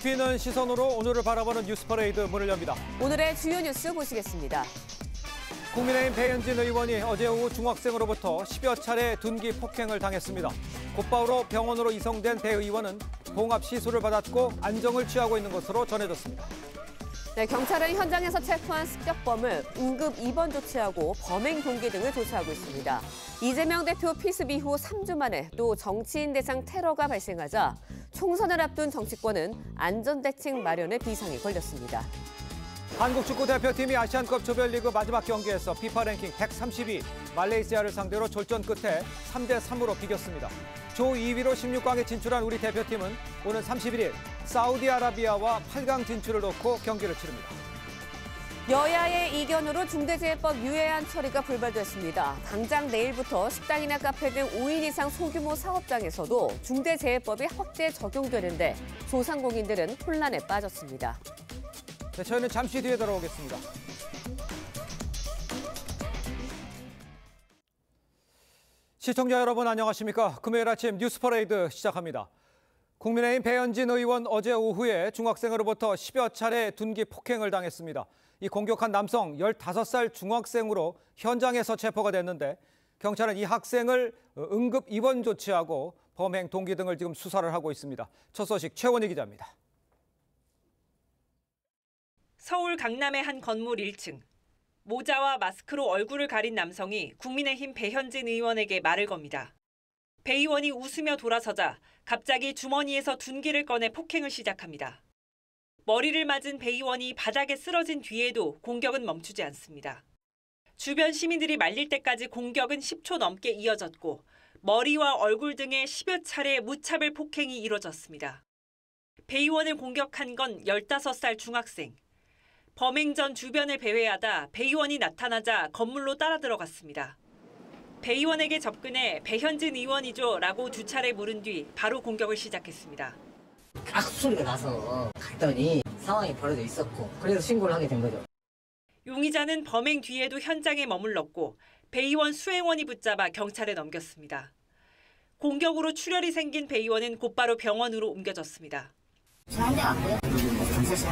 튀는 시선으로 오늘을 바라보는 뉴스퍼레이드 문을 엽니다. 오늘의 주요 뉴스 보시겠습니다. 국민의힘 배현진 의원이 어제 오후 중학생으로부터 10여 차례 둔기 폭행을 당했습니다. 곧바로 병원으로 이송된 배 의원은 봉합 시술을 받았고 안정을 취하고 있는 것으로 전해졌습니다. 네, 경찰은 현장에서 체포한 습격범을 응급 입원 조치하고 범행 동기 등을 조사하고 있습니다. 이재명 대표 피습 이후 3주 만에 또 정치인 대상 테러가 발생하자 총선을 앞둔 정치권은 안전대책 마련에 비상이 걸렸습니다. 한국 축구 대표팀이 아시안컵 조별리그 마지막 경기에서 피파 랭킹 132 말레이시아를 상대로 졸전 끝에 3대3으로 비겼습니다. 조 2위로 16강에 진출한 우리 대표팀은 오는 31일 사우디아라비아와 8강 진출을 놓고 경기를 치릅니다. 여야의 이견으로 중대재해법 유예안 처리가 불발됐습니다. 당장 내일부터 식당이나 카페 등 5인 이상 소규모 사업장에서도 중대재해법이 확대 적용되는데 소상공인들은 혼란에 빠졌습니다. 네, 저희는 잠시 뒤에 돌아오겠습니다. 시청자 여러분 안녕하십니까? 금요일 아침 뉴스퍼레이드 시작합니다. 국민의힘 배현진 의원 어제 오후에 중학생으로부터 10여 차례 둔기 폭행을 당했습니다. 이 공격한 남성 15살 중학생으로 현장에서 체포가 됐는데 경찰은 이 학생을 응급 입원 조치하고 범행 동기 등을 지금 수사를 하고 있습니다. 첫 소식 최원희 기자입니다. 서울 강남의 한 건물 1층. 모자와 마스크로 얼굴을 가린 남성이 국민의힘 배현진 의원에게 말을 겁니다. 배 의원이 웃으며 돌아서자 갑자기 주머니에서 둔기를 꺼내 폭행을 시작합니다. 머리를 맞은 배 의원이 바닥에 쓰러진 뒤에도 공격은 멈추지 않습니다. 주변 시민들이 말릴 때까지 공격은 10초 넘게 이어졌고 머리와 얼굴 등에 10여 차례 무차별 폭행이 이뤄졌습니다. 배 의원을 공격한 건 15살 중학생. 범행 전 주변을 배회하다 배 의원이 나타나자 건물로 따라 들어갔습니다. 배 의원에게 접근해 배현진 의원이죠 라고 2차례 물은 뒤 바로 공격을 시작했습니다. 악 소리가 나서 갔더니 상황이 벌어져 있었고 그래서 신고를 하게 된 거죠. 용의자는 범행 뒤에도 현장에 머물렀고 배 의원 수행원이 붙잡아 경찰에 넘겼습니다. 공격으로 출혈이 생긴 배 의원은 곧바로 병원으로 옮겨졌습니다. 저한테 왔고요. 경찰서에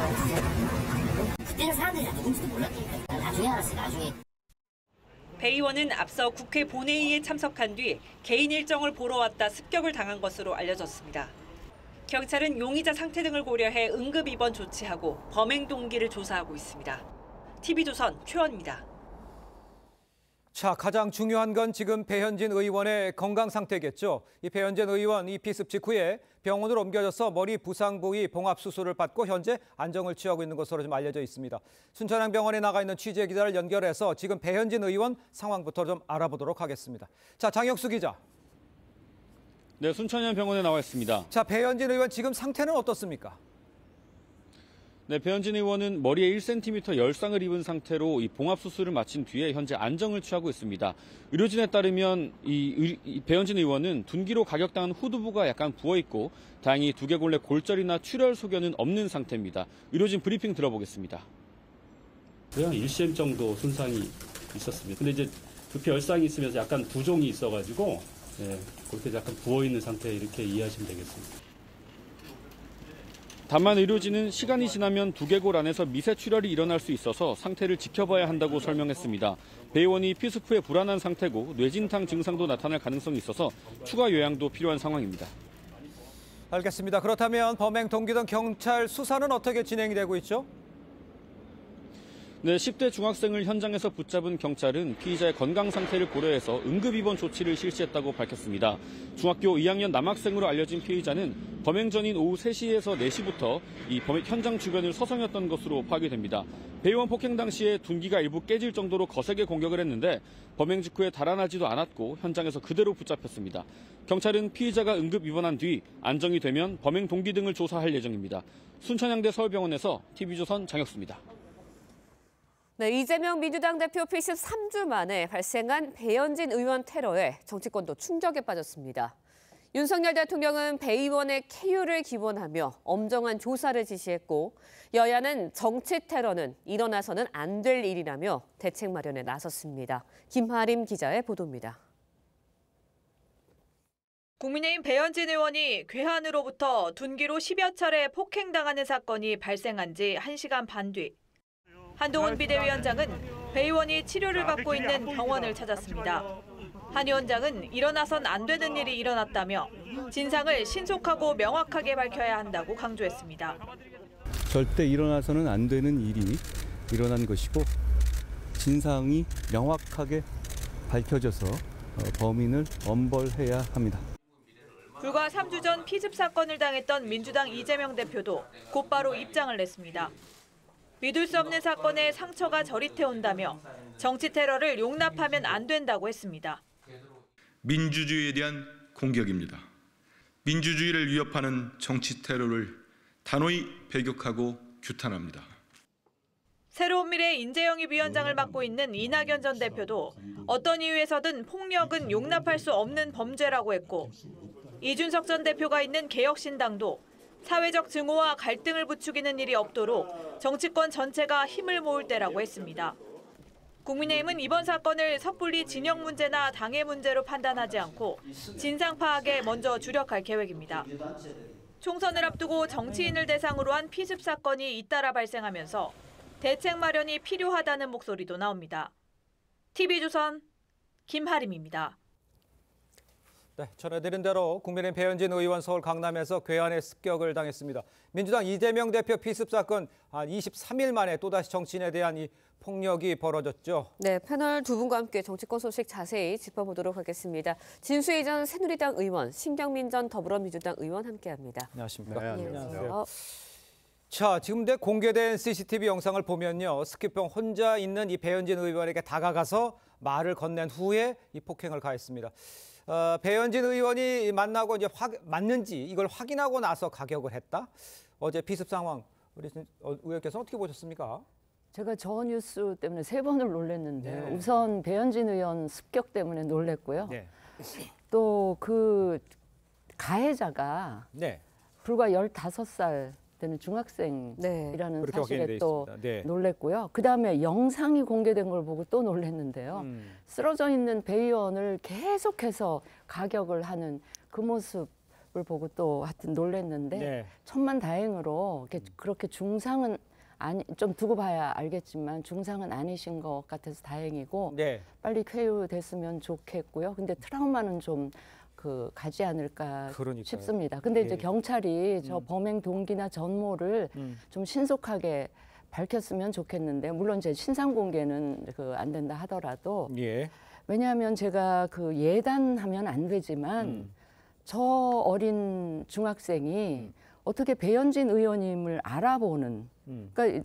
그때는 사람들이 다 누군지도 몰랐으니까 나중에 알았어요. 나중에. 배 의원은 앞서 국회 본회의에 참석한 뒤 개인 일정을 보러 왔다 습격을 당한 것으로 알려졌습니다. 경찰은 용의자 상태 등을 고려해 응급 입원 조치하고 범행 동기를 조사하고 있습니다. TV조선 최원입니다. 자, 가장 중요한 건 지금 배현진 의원의 건강 상태겠죠. 이 배현진 의원 이 피습 직후에 병원으로 옮겨져서 머리 부상 부위 봉합 수술을 받고 현재 안정을 취하고 있는 것으로 좀 알려져 있습니다. 순천향병원에 나가 있는 취재 기자를 연결해서 지금 배현진 의원 상황부터 좀 알아보도록 하겠습니다. 자, 장혁수 기자. 네, 순천향병원에 나와 있습니다. 자, 배현진 의원 지금 상태는 어떻습니까? 네, 배현진 의원은 머리에 1cm 열상을 입은 상태로 이 봉합 수술을 마친 뒤에 현재 안정을 취하고 있습니다. 의료진에 따르면 이 배현진 의원은 둔기로 가격당한 후두부가 약간 부어 있고 다행히 두개골내 골절이나 출혈 소견은 없는 상태입니다. 의료진 브리핑 들어보겠습니다. 한 1cm 정도 손상이 있었습니다. 근데 이제 두피 열상이 있으면서 약간 부종이 있어가지고 그렇게 약간 부어 있는 상태 이렇게 이해하시면 되겠습니다. 다만 의료진은 시간이 지나면 두개골 안에서 미세 출혈이 일어날 수 있어서 상태를 지켜봐야 한다고 설명했습니다. 배 의원이 피습 후에 불안한 상태고 뇌진탕 증상도 나타날 가능성이 있어서 추가 요양도 필요한 상황입니다. 알겠습니다. 그렇다면 범행 동기 등 경찰 수사는 어떻게 진행이 되고 있죠? 네, 10대 중학생을 현장에서 붙잡은 경찰은 피의자의 건강 상태를 고려해서 응급 입원 조치를 실시했다고 밝혔습니다. 중학교 2학년 남학생으로 알려진 피의자는 범행 전인 오후 3시에서 4시부터 이 현장 주변을 서성였던 것으로 파악이 됩니다. 배 의원 폭행 당시에 둔기가 일부 깨질 정도로 거세게 공격을 했는데 범행 직후에 달아나지도 않았고 현장에서 그대로 붙잡혔습니다. 경찰은 피의자가 응급 입원한 뒤 안정이 되면 범행 동기 등을 조사할 예정입니다. 순천향대 서울병원에서 TV조선 장혁수입니다. 네, 이재명 민주당 대표 피습 3주 만에 발생한 배현진 의원 테러에 정치권도 충격에 빠졌습니다. 윤석열 대통령은 배 의원의 쾌유를 기원하며 엄정한 조사를 지시했고 여야는 정치 테러는 일어나서는 안 될 일이라며 대책 마련에 나섰습니다. 김하림 기자의 보도입니다. 국민의힘 배현진 의원이 괴한으로부터 둔기로 10여 차례 폭행당하는 사건이 발생한 지 1시간 반 뒤 한동훈 비대위원장은 배 의원이 치료를 받고 있는 병원을 찾았습니다. 한 위원장은 일어나선 안 되는 일이 일어났다며 진상을 신속하고 명확하게 밝혀야 한다고 강조했습니다. 절대 일어나서는 안 되는 일이 일어난 것이고 진상이 명확하게 밝혀져서 범인을 엄벌해야 합니다. 불과 3주 전 피습 사건을 당했던 민주당 이재명 대표도 곧바로 입장을 냈습니다. 믿을 수 없는 사건에 상처가 저릿해온다며 정치 테러를 용납하면 안 된다고 했습니다. 민주주의에 대한 공격입니다. 민주주의를 위협하는 정치 테러를 단호히 배격하고 규탄합니다. 새로운 미래 인재영입위원장을 맡고 있는 이낙연 전 대표도 어떤 이유에서든 폭력은 용납할 수 없는 범죄라고 했고 이준석 전 대표가 있는 개혁신당도 사회적 증오와 갈등을 부추기는 일이 없도록 정치권 전체가 힘을 모을 때라고 했습니다. 국민의힘은 이번 사건을 섣불리 진영 문제나 당의 문제로 판단하지 않고 진상 파악에 먼저 주력할 계획입니다. 총선을 앞두고 정치인을 대상으로 한 피습 사건이 잇따라 발생하면서 대책 마련이 필요하다는 목소리도 나옵니다. TV조선 김하림입니다. 네, 전해드린 대로 국민의힘 배현진 의원 서울 강남에서 괴한의 습격을 당했습니다. 민주당 이재명 대표 피습 사건 한 23일 만에 또다시 정치인에 대한 이 폭력이 벌어졌죠. 네, 패널 두 분과 함께 정치권 소식 자세히 짚어보도록 하겠습니다. 진수희 전 새누리당 의원, 신경민 전 더불어민주당 의원 함께합니다. 안녕하십니까? 네, 안녕하세요. 자, 지금 공개된 CCTV 영상을 보면요. 스키병 혼자 있는 이 배현진 의원에게 다가가서 말을 건넨 후에 이 폭행을 가했습니다. 배현진 의원이 만나고 이제 맞는지 이걸 확인하고 나서 가격을 했다. 어제 피습 상황 우리 의원께서 어떻게 보셨습니까? 제가 저 뉴스 때문에 3번을 놀랐는데요. 네. 우선 배현진 의원 습격 때문에 놀랐고요. 네. 또 그 가해자가 네. 불과 15살 되는 중학생이라는 네. 그렇게 사실에 확인이 돼 또 있습니다. 네. 놀랐고요. 그다음에 영상이 공개된 걸 보고 또 놀랐는데요. 쓰러져 있는 배 의원을 계속해서 가격을 하는 그 모습을 보고 또 하여튼 놀랐는데 네. 천만다행으로 그렇게 중상은 아니, 좀 두고 봐야 알겠지만 중상은 아니신 것 같아서 다행이고 네. 빨리 쾌유됐으면 좋겠고요. 근데 트라우마는 좀 가지 않을까 그러니까요. 싶습니다. 근데 이제 예. 경찰이 저 범행 동기나 전모를 좀 신속하게 밝혔으면 좋겠는데 물론 이제 신상 공개는 안 된다 하더라도 예. 왜냐하면 제가 예단하면 안 되지만 저 어린 중학생이 어떻게 배현진 의원님을 알아보는 그러니까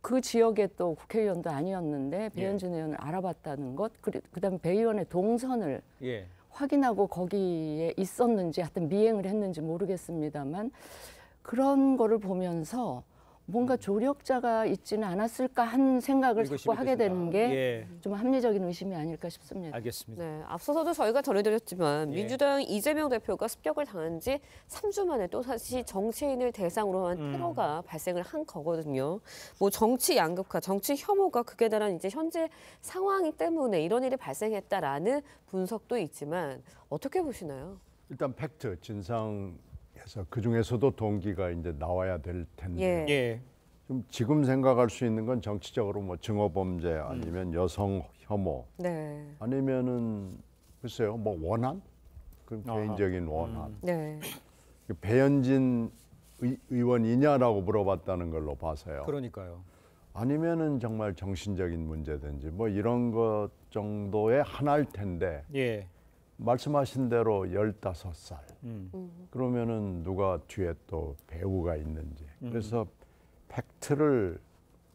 그 지역에 또 국회의원도 아니었는데 배현진 의원을 알아봤다는 것 그다음에 배 의원의 동선을 예. 확인하고 거기에 있었는지 하여튼 미행을 했는지 모르겠습니다만 그런 거를 보면서 뭔가 조력자가 있지는 않았을까 하는 생각을 자꾸 하게 되는 게 좀 합리적인 의심이 아닐까 싶습니다. 알겠습니다. 네, 앞서서도 저희가 전해드렸지만 예. 민주당 이재명 대표가 습격을 당한 지 3주 만에 또다시 정치인을 대상으로 한 테러가 발생을 한 거거든요. 뭐 정치 양극화, 정치 혐오가 극에 달한 이제 현재 상황이 때문에 이런 일이 발생했다라는 분석도 있지만 어떻게 보시나요? 일단 팩트, 진상에서 그 중에서도 동기가 이제 나와야 될 텐데 예. 좀 지금 생각할 수 있는 건 정치적으로 뭐 증오범죄 아니면 여성 혐오 네. 아니면은 글쎄요 뭐 원한 그 개인적인 원한 네. 배현진 의원이냐라고 물어봤다는 걸로 봐서요. 그러니까요. 아니면은 정말 정신적인 문제든지 뭐 이런 것 정도의 하나일 텐데 예. 말씀하신 대로 15살 그러면은 누가 뒤에 또 배우가 있는지 그래서 팩트를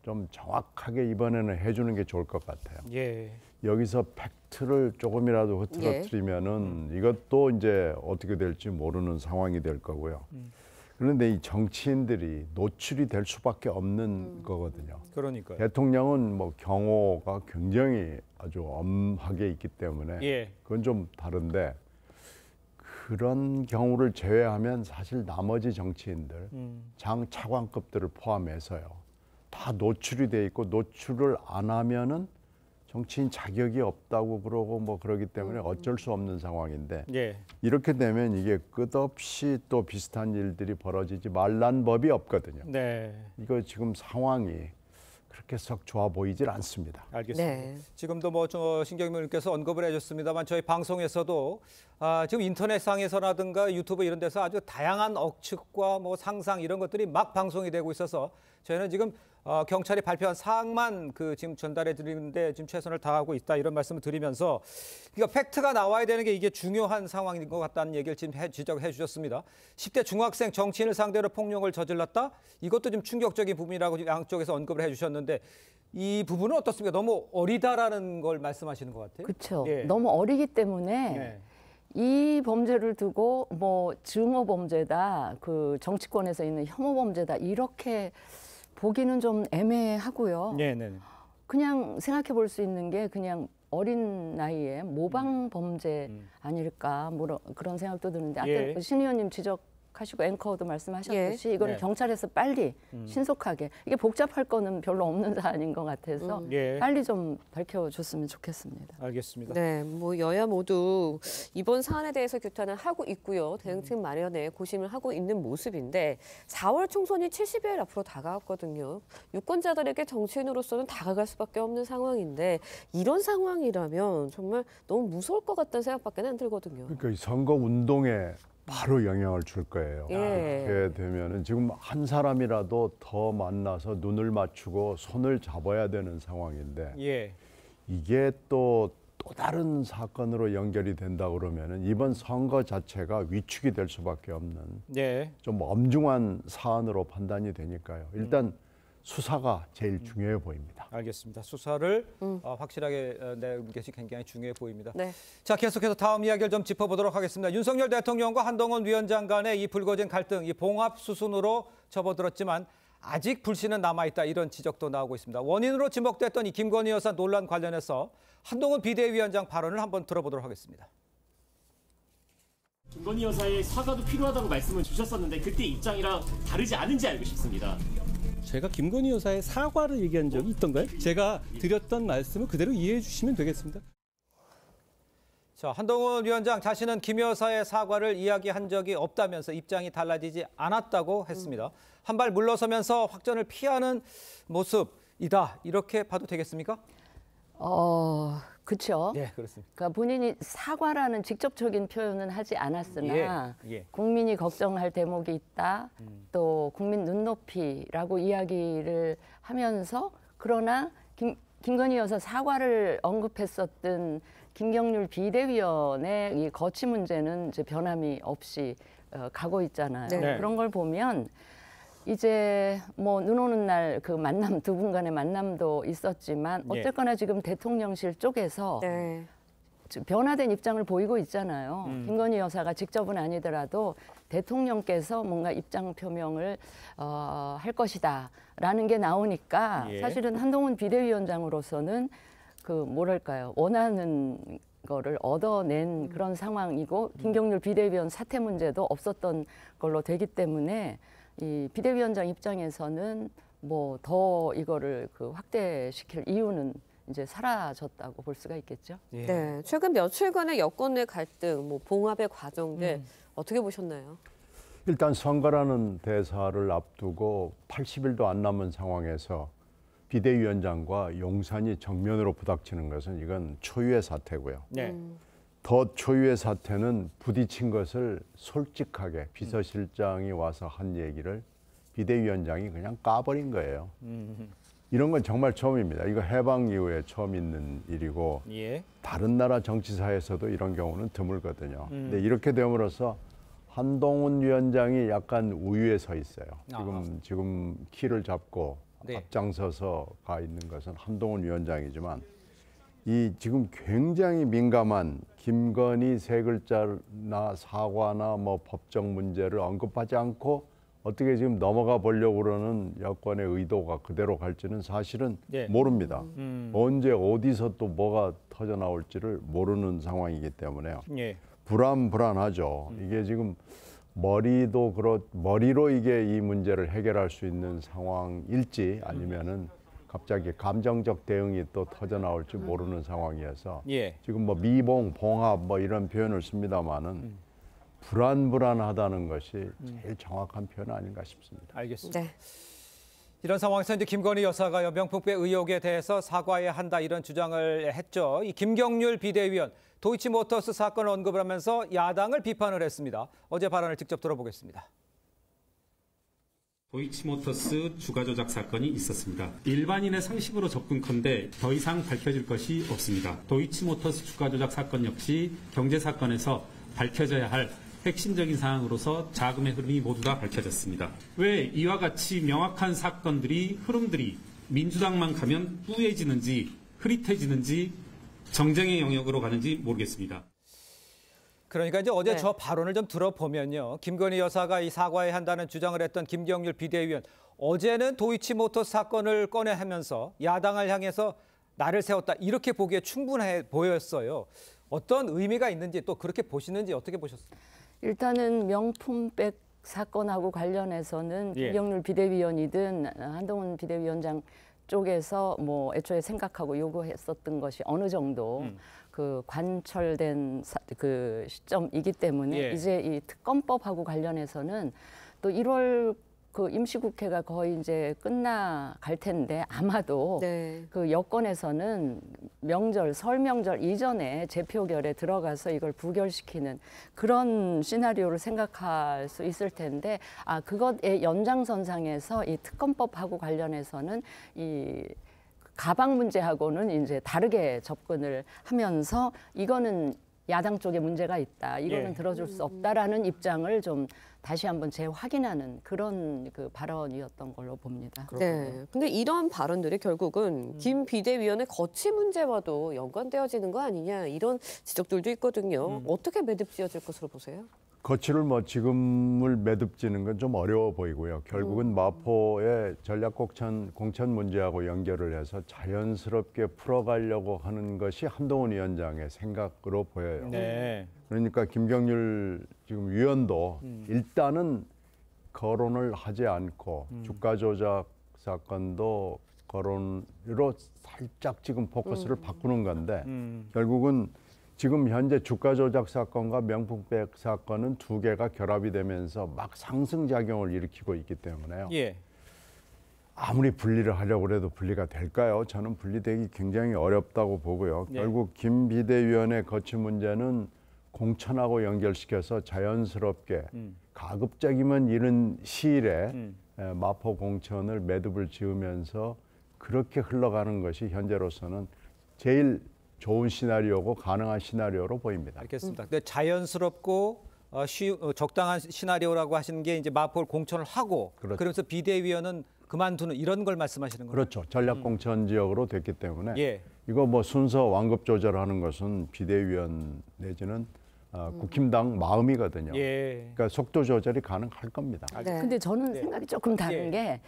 좀 정확하게 이번에는 해주는 게 좋을 것 같아요. 예. 여기서 팩트를 조금이라도 흐트러뜨리면은 이것도 이제 어떻게 될지 모르는 상황이 될 거고요. 그런데 이 정치인들이 노출이 될 수밖에 없는 거거든요. 그러니까요. 대통령은 뭐 경호가 굉장히 아주 엄하게 있기 때문에 예. 그건 좀 다른데 그런 경우를 제외하면 사실 나머지 정치인들 장 차관급들을 포함해서요 다 노출이 돼 있고 노출을 안 하면은 정치인 자격이 없다고 그러고 뭐 그러기 때문에 어쩔 수 없는 상황인데 예. 이렇게 되면 이게 끝없이 또 비슷한 일들이 벌어지지 말란 법이 없거든요. 네. 이거 지금 상황이 그렇게 썩 좋아 보이질 않습니다. 알겠습니다. 네. 지금도 뭐 신경민 의원께서 언급을 해줬습니다만 저희 방송에서도 지금 인터넷상에서라든가 유튜브 이런 데서 아주 다양한 억측과 뭐 상상 이런 것들이 막 방송이 되고 있어서 저희는 지금 경찰이 발표한 사항만 지금 전달해 드리는데 지금 최선을 다하고 있다 이런 말씀을 드리면서 그러니까 팩트가 나와야 되는 게 이게 중요한 상황인 것 같다는 얘기를 지금 지적해 주셨습니다. 10대 중학생 정치인을 상대로 폭력을 저질렀다? 이것도 좀 충격적인 부분이라고 양쪽에서 언급을 해 주셨는데 이 부분은 어떻습니까? 너무 어리다라는 걸 말씀하시는 것 같아요. 그렇죠. 예. 너무 어리기 때문에 예. 이 범죄를 두고 뭐 증오 범죄다, 그 정치권에서 있는 혐오 범죄다 이렇게 보기는 좀 애매하고요. 네, 네. 그냥 생각해 볼 수 있는 게 그냥 어린 나이에 모방 범죄 아닐까 뭐 그런 생각도 드는데 아까 예. 신 의원님 지적하시고 앵커도 말씀하셨듯이 이거는 네. 경찰에서 빨리 신속하게 이게 복잡할 거는 별로 없는 사안인 것 같아서 예. 빨리 좀 밝혀줬으면 좋겠습니다. 알겠습니다. 네, 뭐 여야 모두 이번 사안에 대해서 규탄을 하고 있고요. 대응책 마련에 고심을 하고 있는 모습인데 4월 총선이 70일 앞으로 다가왔거든요. 유권자들에게 정치인으로서는 다가갈 수밖에 없는 상황인데 이런 상황이라면 정말 너무 무서울 것 같다는 생각밖에 안 들거든요. 그러니까 이 선거 운동에 바로 영향을 줄 거예요. 예. 그렇게 되면은 지금 한 사람이라도 더 만나서 눈을 맞추고 손을 잡아야 되는 상황인데 예. 이게 또 다른 사건으로 연결이 된다 그러면은 이번 선거 자체가 위축이 될 수밖에 없는 예. 좀 엄중한 사안으로 판단이 되니까요. 일단 수사가 제일 중요해 보입니다. 알겠습니다. 수사를 확실하게 내는 것이 굉장히 중요해 보입니다. 네. 자, 계속해서 다음 이야기를 좀 짚어보도록 하겠습니다. 윤석열 대통령과 한동훈 위원장 간의 이 불거진 갈등, 이 봉합 수순으로 접어들었지만 아직 불씨는 남아있다 이런 지적도 나오고 있습니다. 원인으로 지목됐던 이 김건희 여사 논란 관련해서 한동훈 비대위원장 발언을 한번 들어보도록 하겠습니다. 김건희 여사의 사과도 필요하다고 말씀을 주셨었는데 그때 입장이랑 다르지 않은지 알고 싶습니다. 제가 김건희 여사의 사과를 얘기한 적이 있던가요? 제가 드렸던 말씀을 그대로 이해해 주시면 되겠습니다. 자, 한동훈 위원장 자신은 김 여사의 사과를 이야기한 적이 없다면서 입장이 달라지지 않았다고 했습니다. 한 발 물러서면서 확전을 피하는 모습이다. 이렇게 봐도 되겠습니까? 그렇죠. 네, 그렇습니다. 그러니까 본인이 사과라는 직접적인 표현은 하지 않았으나 예. 국민이 걱정할 대목이 있다. 또 국민 눈높이라고 이야기를 하면서 그러나 김건희 여사 사과를 언급했었던 김경률 비대위원의 이 거취 문제는 이제 변함이 없이 가고 있잖아요. 네. 그런 걸 보면 이제 뭐 눈 오는 날 그 만남 두 분 간의 만남도 있었지만 어쨌거나 지금 대통령실 쪽에서 네. 변화된 입장을 보이고 있잖아요. 김건희 여사가 직접은 아니더라도 대통령께서 뭔가 입장 표명을 할 것이다라는 게 나오니까 사실은 한동훈 비대위원장으로서는 그 뭐랄까요 원하는 거를 얻어낸 그런 상황이고 김경률 비대위원 사퇴 문제도 없었던 걸로 되기 때문에 이 비대위원장 입장에서는 뭐 더 이거를 확대시킬 이유는 이제 사라졌다고 볼 수가 있겠죠. 예. 네, 최근 며칠간의 여권 내 갈등, 뭐 봉합의 과정들 어떻게 보셨나요? 일단 선거라는 대사를 앞두고 80일도 안 남은 상황에서 비대위원장과 용산이 정면으로 부닥치는 것은 이건 초유의 사태고요. 네. 더 초유의 사태는 부딪힌 것을 솔직하게 비서실장이 와서 한 얘기를 비대위원장이 그냥 까버린 거예요. 이런 건 정말 처음입니다. 이거 해방 이후에 처음 있는 일이고 다른 나라 정치사에서도 이런 경우는 드물거든요. 근데 이렇게 됨으로써 한동훈 위원장이 약간 우위에 서 있어요. 지금 키를 잡고 앞장서서 가 있는 것은 한동훈 위원장이지만 이 지금 굉장히 민감한 김건희 세 글자나 사과나 뭐 법적 문제를 언급하지 않고 어떻게 지금 넘어가 보려고 그러는 여권의 의도가 그대로 갈지는 사실은 모릅니다. 언제 어디서 또 뭐가 터져 나올지를 모르는 상황이기 때문에요. 불안하죠. 이게 지금 머리로 이게 이 문제를 해결할 수 있는 상황일지 아니면은 갑자기 감정적 대응이 또 터져 나올지 모르는 상황이어서 예. 지금 뭐 미봉, 봉합 뭐 이런 표현을 씁니다만은 불안불안하다는 것이 제일 정확한 표현 아닌가 싶습니다. 알겠습니다. 네. 이런 상황에서 이제 김건희 여사가 명품백 의혹에 대해서 사과해야 한다 이런 주장을 했죠. 이 김경률 비대위원 도이치모터스 사건을 언급을 하면서 야당을 비판을 했습니다. 어제 발언을 직접 들어보겠습니다. 도이치모터스 주가 조작 사건이 있었습니다. 일반인의 상식으로 접근컨대 더 이상 밝혀질 것이 없습니다. 도이치모터스 주가 조작 사건 역시 경제 사건에서 밝혀져야 할 핵심적인 사항으로서 자금의 흐름이 모두 다 밝혀졌습니다. 왜 이와 같이 명확한 사건들이 흐름들이 민주당만 가면 뿌얘지는지 흐릿해지는지 정쟁의 영역으로 가는지 모르겠습니다. 그러니까 이제 어제 네. 저 발언을 좀 들어보면요. 김건희 여사가 이 사과해야 한다는 주장을 했던 김경률 비대위원 어제는 도이치모터스 사건을 꺼내하면서 야당을 향해서 나를 세웠다 이렇게 보기에 충분해 보였어요. 어떤 의미가 있는지 또 그렇게 보시는지 어떻게 보셨습니까? 일단은 명품백 사건하고 관련해서는 예. 김경률 비대위원이든 한동훈 비대위원장 쪽에서 뭐 애초에 생각하고 요구했었던 것이 어느 정도 그 관철된 그 시점이기 때문에 예. 이제 이 특검법하고 관련해서는 또 1월 그 임시국회가 거의 이제 끝나갈 텐데 아마도 네. 그 여권에서는 명절, 설 명절 이전에 재표결에 들어가서 이걸 부결시키는 그런 시나리오를 생각할 수 있을 텐데 그것의 연장선상에서 이 특검법하고 관련해서는 이 가방 문제하고는 이제 다르게 접근을 하면서 이거는 야당 쪽에 문제가 있다. 이거는 예. 들어줄 수 없다라는 입장을 좀 다시 한번 재확인하는 그런 그 발언이었던 걸로 봅니다. 네. 근데 이런 발언들이 결국은 김 비대위원의 거취 문제와도 연관되어지는 거 아니냐 이런 지적들도 있거든요. 어떻게 매듭지어질 것으로 보세요? 거취를 뭐 지금을 매듭지는 건 좀 어려워 보이고요. 결국은 마포의 전략공천 문제하고 연결을 해서 자연스럽게 풀어가려고 하는 것이 한동훈 위원장의 생각으로 보여요. 네. 그러니까 김경률 지금 위원도 일단은 거론을 하지 않고 주가 조작 사건도 거론으로 살짝 지금 포커스를 바꾸는 건데 결국은 지금 현재 주가 조작 사건과 명품백 사건은 두 개가 결합이 되면서 막 상승작용을 일으키고 있기 때문에요. 예. 아무리 분리를 하려고 해도 분리가 될까요? 저는 분리되기 굉장히 어렵다고 보고요. 예. 결국 김 비대위원의 거취 문제는 공천하고 연결시켜서 자연스럽게 가급적이면 이른 시일에 마포 공천을 매듭을 지으면서 그렇게 흘러가는 것이 현재로서는 제일 좋은 시나리오고 가능한 시나리오로 보입니다. 알겠습니다. 근데 자연스럽고 적당한 시나리오라고 하시는 게 이제 마포를 공천을 하고 그렇죠. 그러면서 비대위원은 그만두는 이런 걸 말씀하시는 거죠? 그렇죠. 전략 공천 지역으로 됐기 때문에 예. 이거 뭐 순서 완급 조절하는 것은 비대위원 내지는 국힘당 마음이거든요. 예. 그러니까 속도 조절이 가능할 겁니다. 네. 근데 저는 네. 생각이 조금 다른 예. 게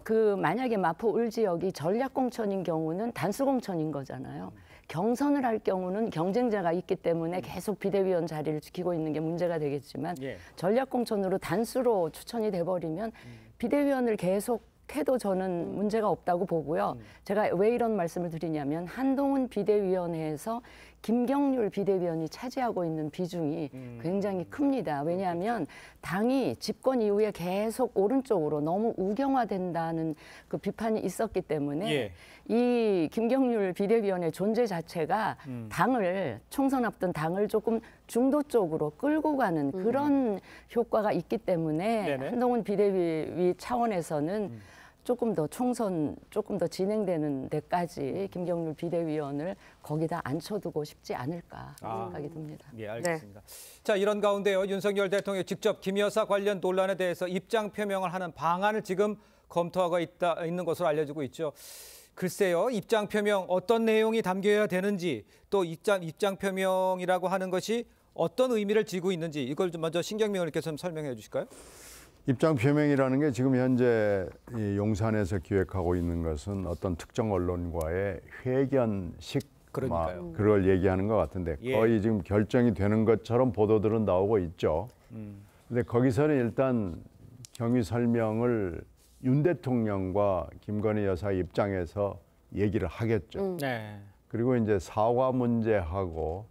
그 만약에 마포 을 지역이 전략 공천인 경우는 단수 공천인 거잖아요. 경선을 할 경우는 경쟁자가 있기 때문에 계속 비대위원 자리를 지키고 있는 게 문제가 되겠지만 예. 전략 공천으로 단수로 추천이 돼버리면 비대위원을 계속 해도 저는 문제가 없다고 보고요. 제가 왜 이런 말씀을 드리냐면 한동훈 비대위원회에서 김경률 비대위원이 차지하고 있는 비중이 굉장히 큽니다. 왜냐하면 당이 집권 이후에 계속 오른쪽으로 너무 우경화된다는 그 비판이 있었기 때문에 예. 이 김경률 비대위원의 존재 자체가 당을 총선 앞둔 당을 조금 중도 쪽으로 끌고 가는 그런 효과가 있기 때문에 네네. 한동훈 비대위 차원에서는 조금 더 총선 조금 더 진행되는 데까지 김경률 비대위원을 거기다 앉혀두고 싶지 않을까 생각이 듭니다. 예, 알겠습니다. 자, 이런 가운데요. 윤석열 대통령이 직접 김 여사 관련 논란에 대해서 입장 표명을 하는 방안을 지금 검토하고 있는 것으로 알려지고 있죠. 글쎄요, 입장 표명 어떤 내용이 담겨야 되는지 또 입장 표명이라고 하는 것이 어떤 의미를 지고 있는지 이걸 좀 먼저 신경명 의원님께서 좀 설명해 주실까요? 입장 표명이라는 게 지금 현재 이 용산에서 기획하고 있는 것은 어떤 특정 언론과의 회견식 그러니까요. 그걸 얘기하는 것 같은데 예. 거의 지금 결정이 되는 것처럼 보도들은 나오고 있죠. 근데 거기서는 일단 경위 설명을 윤 대통령과 김건희 여사 입장에서 얘기를 하겠죠. 네. 그리고 이제 사과 문제하고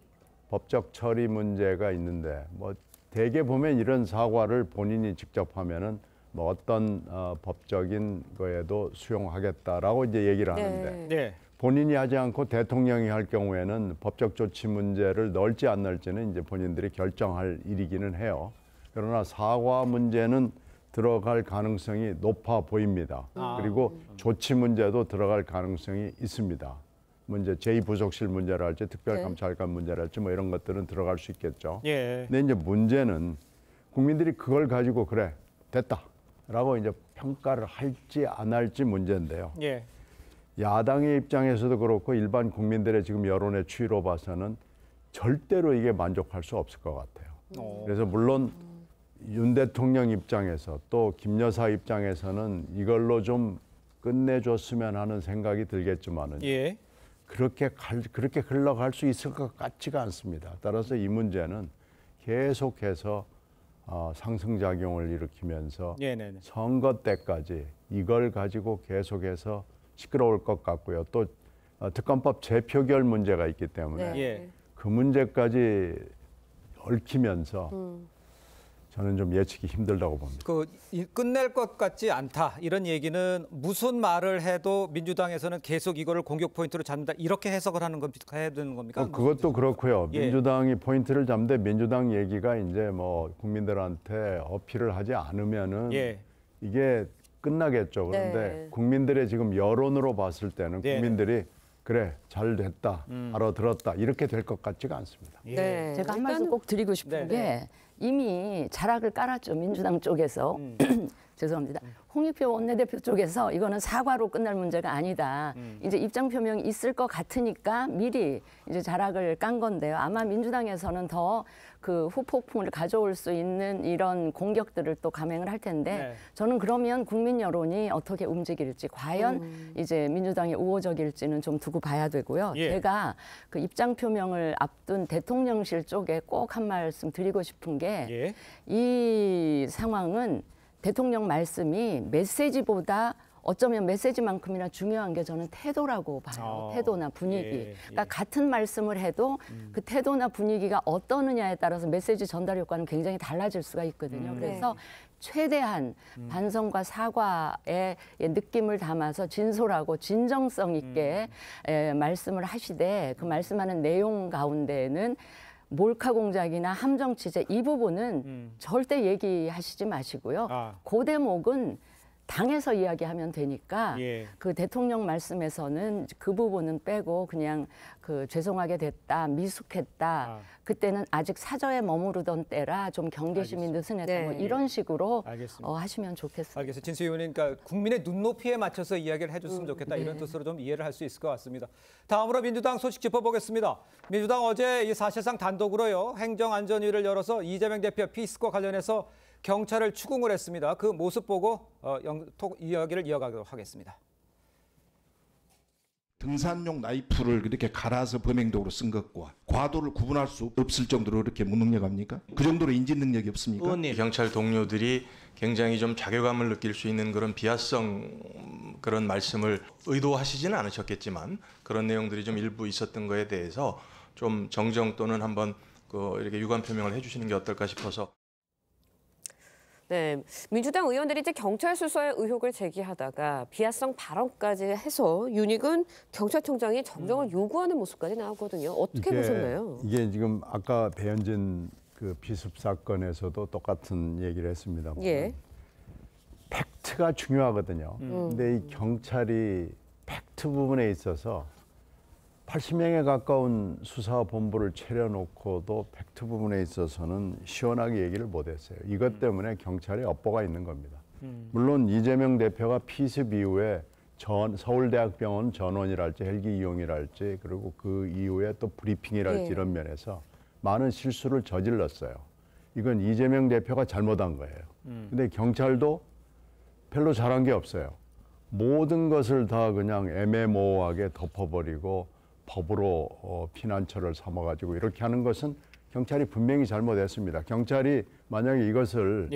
법적 처리 문제가 있는데 뭐 대개 보면 이런 사과를 본인이 직접 하면은 뭐 어떤 법적인 거에도 수용하겠다라고 이제 얘기를 하는데 네. 본인이 하지 않고 대통령이 할 경우에는 법적 조치 문제를 넣을지 안 넣을지는 이제 본인들이 결정할 일이기는 해요. 그러나 사과 문제는 들어갈 가능성이 높아 보입니다. 그리고 조치 문제도 들어갈 가능성이 있습니다. 문제 제2부속실 문제랄지 특별감찰관 문제랄지 뭐 이런 것들은 들어갈 수 있겠죠. 예. 근데 이제 문제는 국민들이 그걸 가지고 그래 됐다라고 이제 평가를 할지 안 할지 문제인데요. 예. 야당의 입장에서도 그렇고 일반 국민들의 지금 여론의 추이로 봐서는 절대로 이게 만족할 수 없을 것 같아요. 그래서 물론 윤 대통령 입장에서 또 김 여사 입장에서는 이걸로 좀 끝내줬으면 하는 생각이 들겠지만은 예. 그렇게 흘러갈 수 있을 것 같지가 않습니다. 따라서 이 문제는 계속해서 상승작용을 일으키면서 네네네. 선거 때까지 이걸 가지고 계속해서 시끄러울 것 같고요. 또 특검법 재표결 문제가 있기 때문에 예. 그 문제까지 얽히면서 저는 좀 예측이 힘들다고 봅니다. 끝낼 것 같지 않다 이런 얘기는 무슨 말을 해도 민주당에서는 계속 이거를 공격 포인트로 잡는다 이렇게 해석을 하는 겁니까? 해야 되는 겁니까? 그것도 그렇고요. 예. 민주당이 포인트를 잡는데 민주당 얘기가 이제 뭐 국민들한테 어필을 하지 않으면은 예. 이게 끝나겠죠. 그런데 네. 국민들의 지금 여론으로 봤을 때는 네. 국민들이 그래 잘 됐다, 알아들었다 이렇게 될 것 같지가 않습니다. 예. 네. 제가 한 말씀 꼭 드리고 싶은 게 이미 자락을 깔았죠. 민주당 쪽에서. 죄송합니다. 홍익표 원내대표 쪽에서 이거는 사과로 끝날 문제가 아니다. 이제 입장 표명이 있을 것 같으니까 미리 이제 자락을 깐 건데요. 아마 민주당에서는 더 그 후폭풍을 가져올 수 있는 이런 공격들을 또 감행을 할 텐데 네. 저는 그러면 국민 여론이 어떻게 움직일지 과연 이제 민주당이 우호적일지는 좀 두고 봐야 되고요. 예. 제가 그 입장 표명을 앞둔 대통령실 쪽에 꼭 한 말씀 드리고 싶은 게 이 상황은 대통령 말씀이 메시지보다 어쩌면 메시지만큼이나 중요한 게 저는 태도라고 봐요. 태도나 분위기. 그러니까 같은 말씀을 해도 그 태도나 분위기가 어떠느냐에 따라서 메시지 전달 효과는 굉장히 달라질 수가 있거든요. 그래서 최대한 반성과 사과의 느낌을 담아서 진솔하고 진정성 있게 말씀을 하시되 그 말씀하는 내용 가운데에는 몰카 공작이나 함정 취재 이 부분은 절대 얘기하시지 마시고요. 그 대목은 당에서 이야기하면 되니까 그 대통령 말씀에서는 그 부분은 빼고 그냥 그 죄송하게 됐다, 미숙했다. 그때는 아직 사저에 머무르던 때라 좀 경계심이 느슨했다. 뭐 이런 식으로 하시면 좋겠습니다. 알겠습니다. 진수 의원님, 그러니까 국민의 눈높이에 맞춰서 이야기를 해줬으면 좋겠다 이런 뜻으로 좀 이해를 할 수 있을 것 같습니다. 다음으로 민주당 소식 짚어보겠습니다. 민주당 어제 이 사실상 단독으로요 행정안전위를 열어서 이재명 대표 피스과 관련해서 경찰을 추궁을 했습니다. 그 모습 보고 이야기를 이어가도록 하겠습니다. 등산용 나이프를 이렇게 갈아서 범행도구로 쓴 것과 과도를 구분할 수 없을 정도로 이렇게 무능력합니까? 그 정도로 인지 능력이 없습니까? 경찰 동료들이 굉장히 좀 자괴감을 느낄 수 있는 그런 비하성 그런 말씀을 의도하시지는 않으셨겠지만 그런 내용들이 좀 일부 있었던 거에 대해서 좀 정정 또는 한번 이렇게 유감 표명을 해주시는 게 어떨까 싶어서. 네, 민주당 의원들이 이제 경찰 수사의 의혹을 제기하다가 비하성 발언까지 해서 윤익은 경찰청장이 정정을 요구하는 모습까지 나오거든요. 어떻게 보셨나요? 이게 지금 아까 배현진 그 비습 사건에서도 똑같은 얘기를 했습니다. 팩트가 중요하거든요. 근데 이 경찰이 팩트 부분에 있어서 80명에 가까운 수사본부를 차려놓고도 팩트 부분에 있어서는 시원하게 얘기를 못했어요. 이것 때문에 경찰에 업보가 있는 겁니다. 물론 이재명 대표가 피습 이후에 서울대학병원 전원이랄지 헬기 이용이랄지 그리고 그 이후에 또 브리핑이랄지 이런 면에서 많은 실수를 저질렀어요. 이건 이재명 대표가 잘못한 거예요. 근데 경찰도 별로 잘한 게 없어요. 모든 것을 다 그냥 애매모호하게 덮어버리고 법으로 피난처를 삼아가지고 이렇게 하는 것은 경찰이 분명히 잘못했습니다. 경찰이 만약에 이것을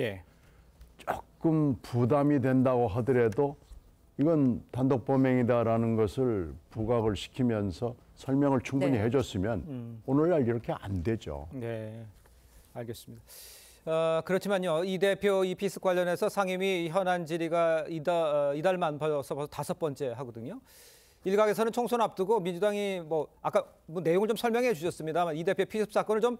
조금 부담이 된다고 하더라도 이건 단독 범행이다라는 것을 부각을 시키면서 설명을 충분히 네. 해줬으면 오늘날 이렇게 안 되죠. 네, 알겠습니다. 그렇지만요, 이 대표 이 피습 관련해서 상임위 현안 질의가 이달만 벌써 5번째 하거든요. 일각에서는 총선 앞두고 민주당이 아까 내용을 좀 설명해 주셨습니다만 이 대표 피습 사건을 좀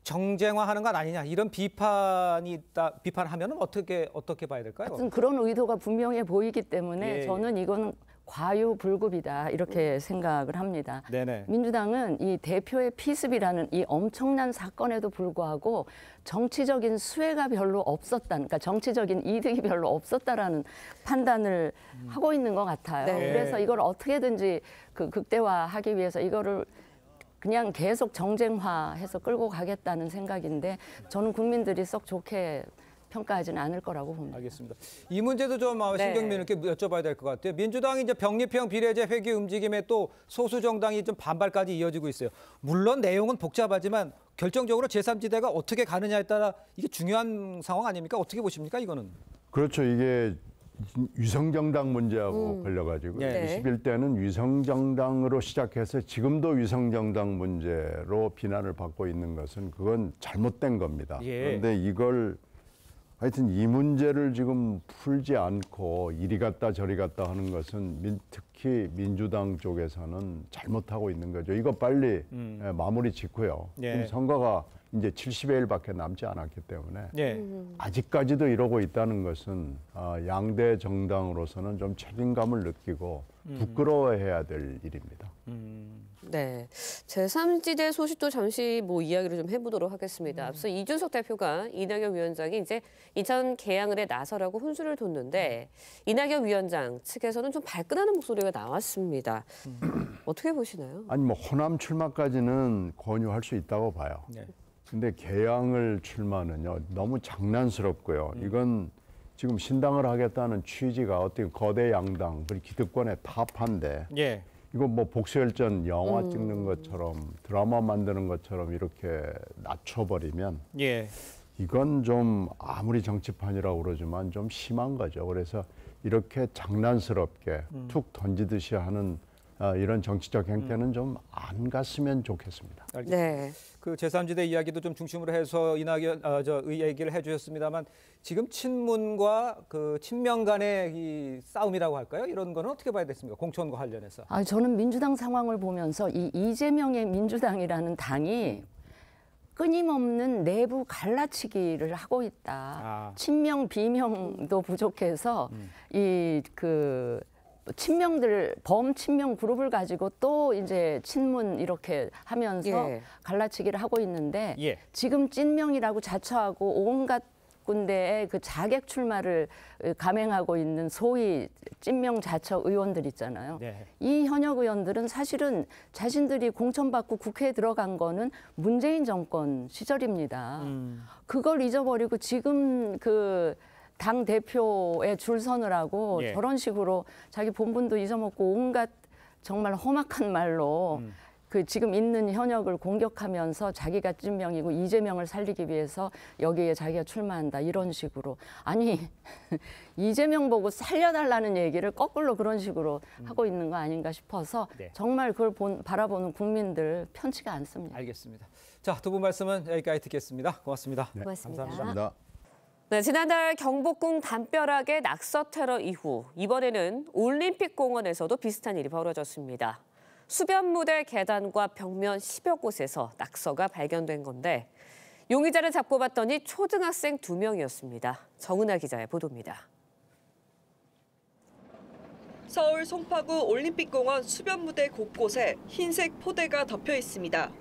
정쟁화하는 것 아니냐 이런 비판하면은 어떻게 봐야 될까요? 하여튼 그런 의도가 분명해 보이기 때문에 예. 저는 이거는 과유불급이다 이렇게 생각을 합니다. 네네. 민주당은 이 대표의 피습이라는 이 엄청난 사건에도 불구하고 정치적인 수혜가 별로 없었다, 그러니까 정치적인 이득이 별로 없었다라는 판단을 하고 있는 것 같아요. 네. 그래서 이걸 어떻게든지 극대화하기 위해서 이거를 그냥 계속 정쟁화해서 끌고 가겠다는 생각인데 저는 국민들이 썩 좋게 평가하지는 않을 거라고 봅니다. 알겠습니다. 이 문제도 좀 신경면 있게 여쭤봐야 될 것 같아요. 민주당이 이제 병립형 비례제 회귀 움직임에 또 소수 정당이 좀 반발까지 이어지고 있어요. 물론 내용은 복잡하지만 결정적으로 제3지대가 어떻게 가느냐에 따라 이게 중요한 상황 아닙니까? 어떻게 보십니까, 이거는? 그렇죠. 이게 위성정당 문제하고 걸려가지고 네. 21대는 위성정당으로 시작해서 지금도 위성정당 문제로 비난을 받고 있는 것은 그건 잘못된 겁니다. 예. 그런데 이걸 하여튼 이 문제를 지금 풀지 않고 이리 갔다 저리 갔다 하는 것은 특히 민주당 쪽에서는 잘못하고 있는 거죠. 이거 빨리 마무리 짓고요. 예. 지금 선거가 이제 70여일밖에 남지 않았기 때문에 예. 아직까지도 이러고 있다는 것은 양대 정당으로서는 좀 책임감을 느끼고 부끄러워해야 될 일입니다. 네, 제3지대 소식도 잠시 이야기를 좀 해보도록 하겠습니다. 앞서 이준석 대표가 이낙연 위원장이 이제 인천 개항을에 나서라고 혼수를 뒀는데 이낙연 위원장 측에서는 좀 발끈하는 목소리가 나왔습니다. 어떻게 보시나요? 아니 호남 출마까지는 권유할 수 있다고 봐요. 네. 근데 개항을 출마는요 너무 장난스럽고요. 이건 지금 신당을 하겠다는 취지가 어떻게 거대 양당 그리고 기득권의 타파인데 예. 이거 복수열전 영화 찍는 것처럼 드라마 만드는 것처럼 이렇게 낮춰버리면 예. 이건 좀 아무리 정치판이라고 그러지만 좀 심한 거죠. 그래서 이렇게 장난스럽게 툭 던지듯이 하는 이런 정치적 행태는 좀 안 갔으면 좋겠습니다. 네. 그 제3지대 이야기도 좀 중심으로 해서 이낙연 얘기를 해주셨습니다만 지금 친문과 그 친명 간의 이 싸움이라고 할까요? 이런 거는 어떻게 봐야 됐습니까? 공천과 관련해서. 저는 민주당 상황을 보면서 이 이재명의 민주당이라는 당이 끊임없는 내부 갈라치기를 하고 있다. 친명 비명도 부족해서 친명들 범친명 그룹을 가지고 또 이제 친문 이렇게 하면서 갈라치기를 하고 있는데 지금 찐명이라고 자처하고 온갖 군데에 그 자객 출마를 감행하고 있는 소위 찐명 자처 의원들 있잖아요. 네. 이 현역 의원들은 사실은 자신들이 공천받고 국회에 들어간 거는 문재인 정권 시절입니다. 그걸 잊어버리고 지금 당 대표에 줄 서는 하고 저런 식으로 자기 본분도 잊어먹고 온갖 정말 험악한 말로 지금 있는 현역을 공격하면서 자기가 찐명이고 이재명을 살리기 위해서 여기에 자기가 출마한다 이런 식으로 아니 이재명 보고 살려달라는 얘기를 거꾸로 그런 식으로 하고 있는 거 아닌가 싶어서 정말 그걸 바라보는 국민들 편치가 않습니다. 알겠습니다. 자, 두 분 말씀은 여기까지 듣겠습니다. 고맙습니다. 네, 고맙습니다. 감사합니다. 네, 지난달 경복궁 담벼락의 낙서 테러 이후 이번에는 올림픽공원에서도 비슷한 일이 벌어졌습니다. 수변무대 계단과 벽면 10여 곳에서 낙서가 발견된 건데 용의자를 잡고 봤더니 초등학생 2명이었습니다. 정은아 기자의 보도입니다. 서울 송파구 올림픽공원 수변무대 곳곳에 흰색 포대가 덮여 있습니다.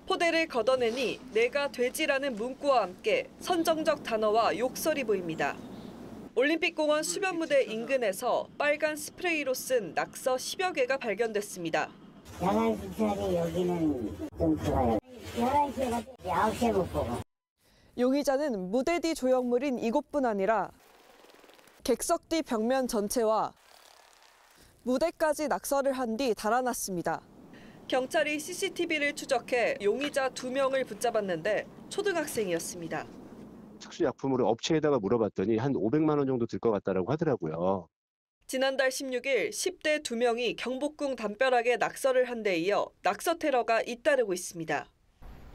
포대를 걷어내니 내가 돼지라는 문구와 함께 선정적 단어와 욕설이 보입니다. 올림픽공원 수변무대 인근에서 빨간 스프레이로 쓴 낙서 10여 개가 발견됐습니다. 11시짜리 여기는 좀 그래요. 11시에 가서 9시에 못 보고. 용의자는 무대 뒤 조형물인 이곳뿐 아니라 객석 뒤 벽면 전체와 무대까지 낙서를 한 뒤 달아났습니다. 경찰이 CCTV를 추적해 용의자 2명을 붙잡았는데 초등학생이었습니다. 특수약품으로 업체에다가 물어봤더니 한 500만 원 정도 들 것 같다라고 하더라고요. 지난달 16일 10대 2명이 경복궁 담벼락에 낙서를 한 데 이어 낙서 테러가 잇따르고 있습니다.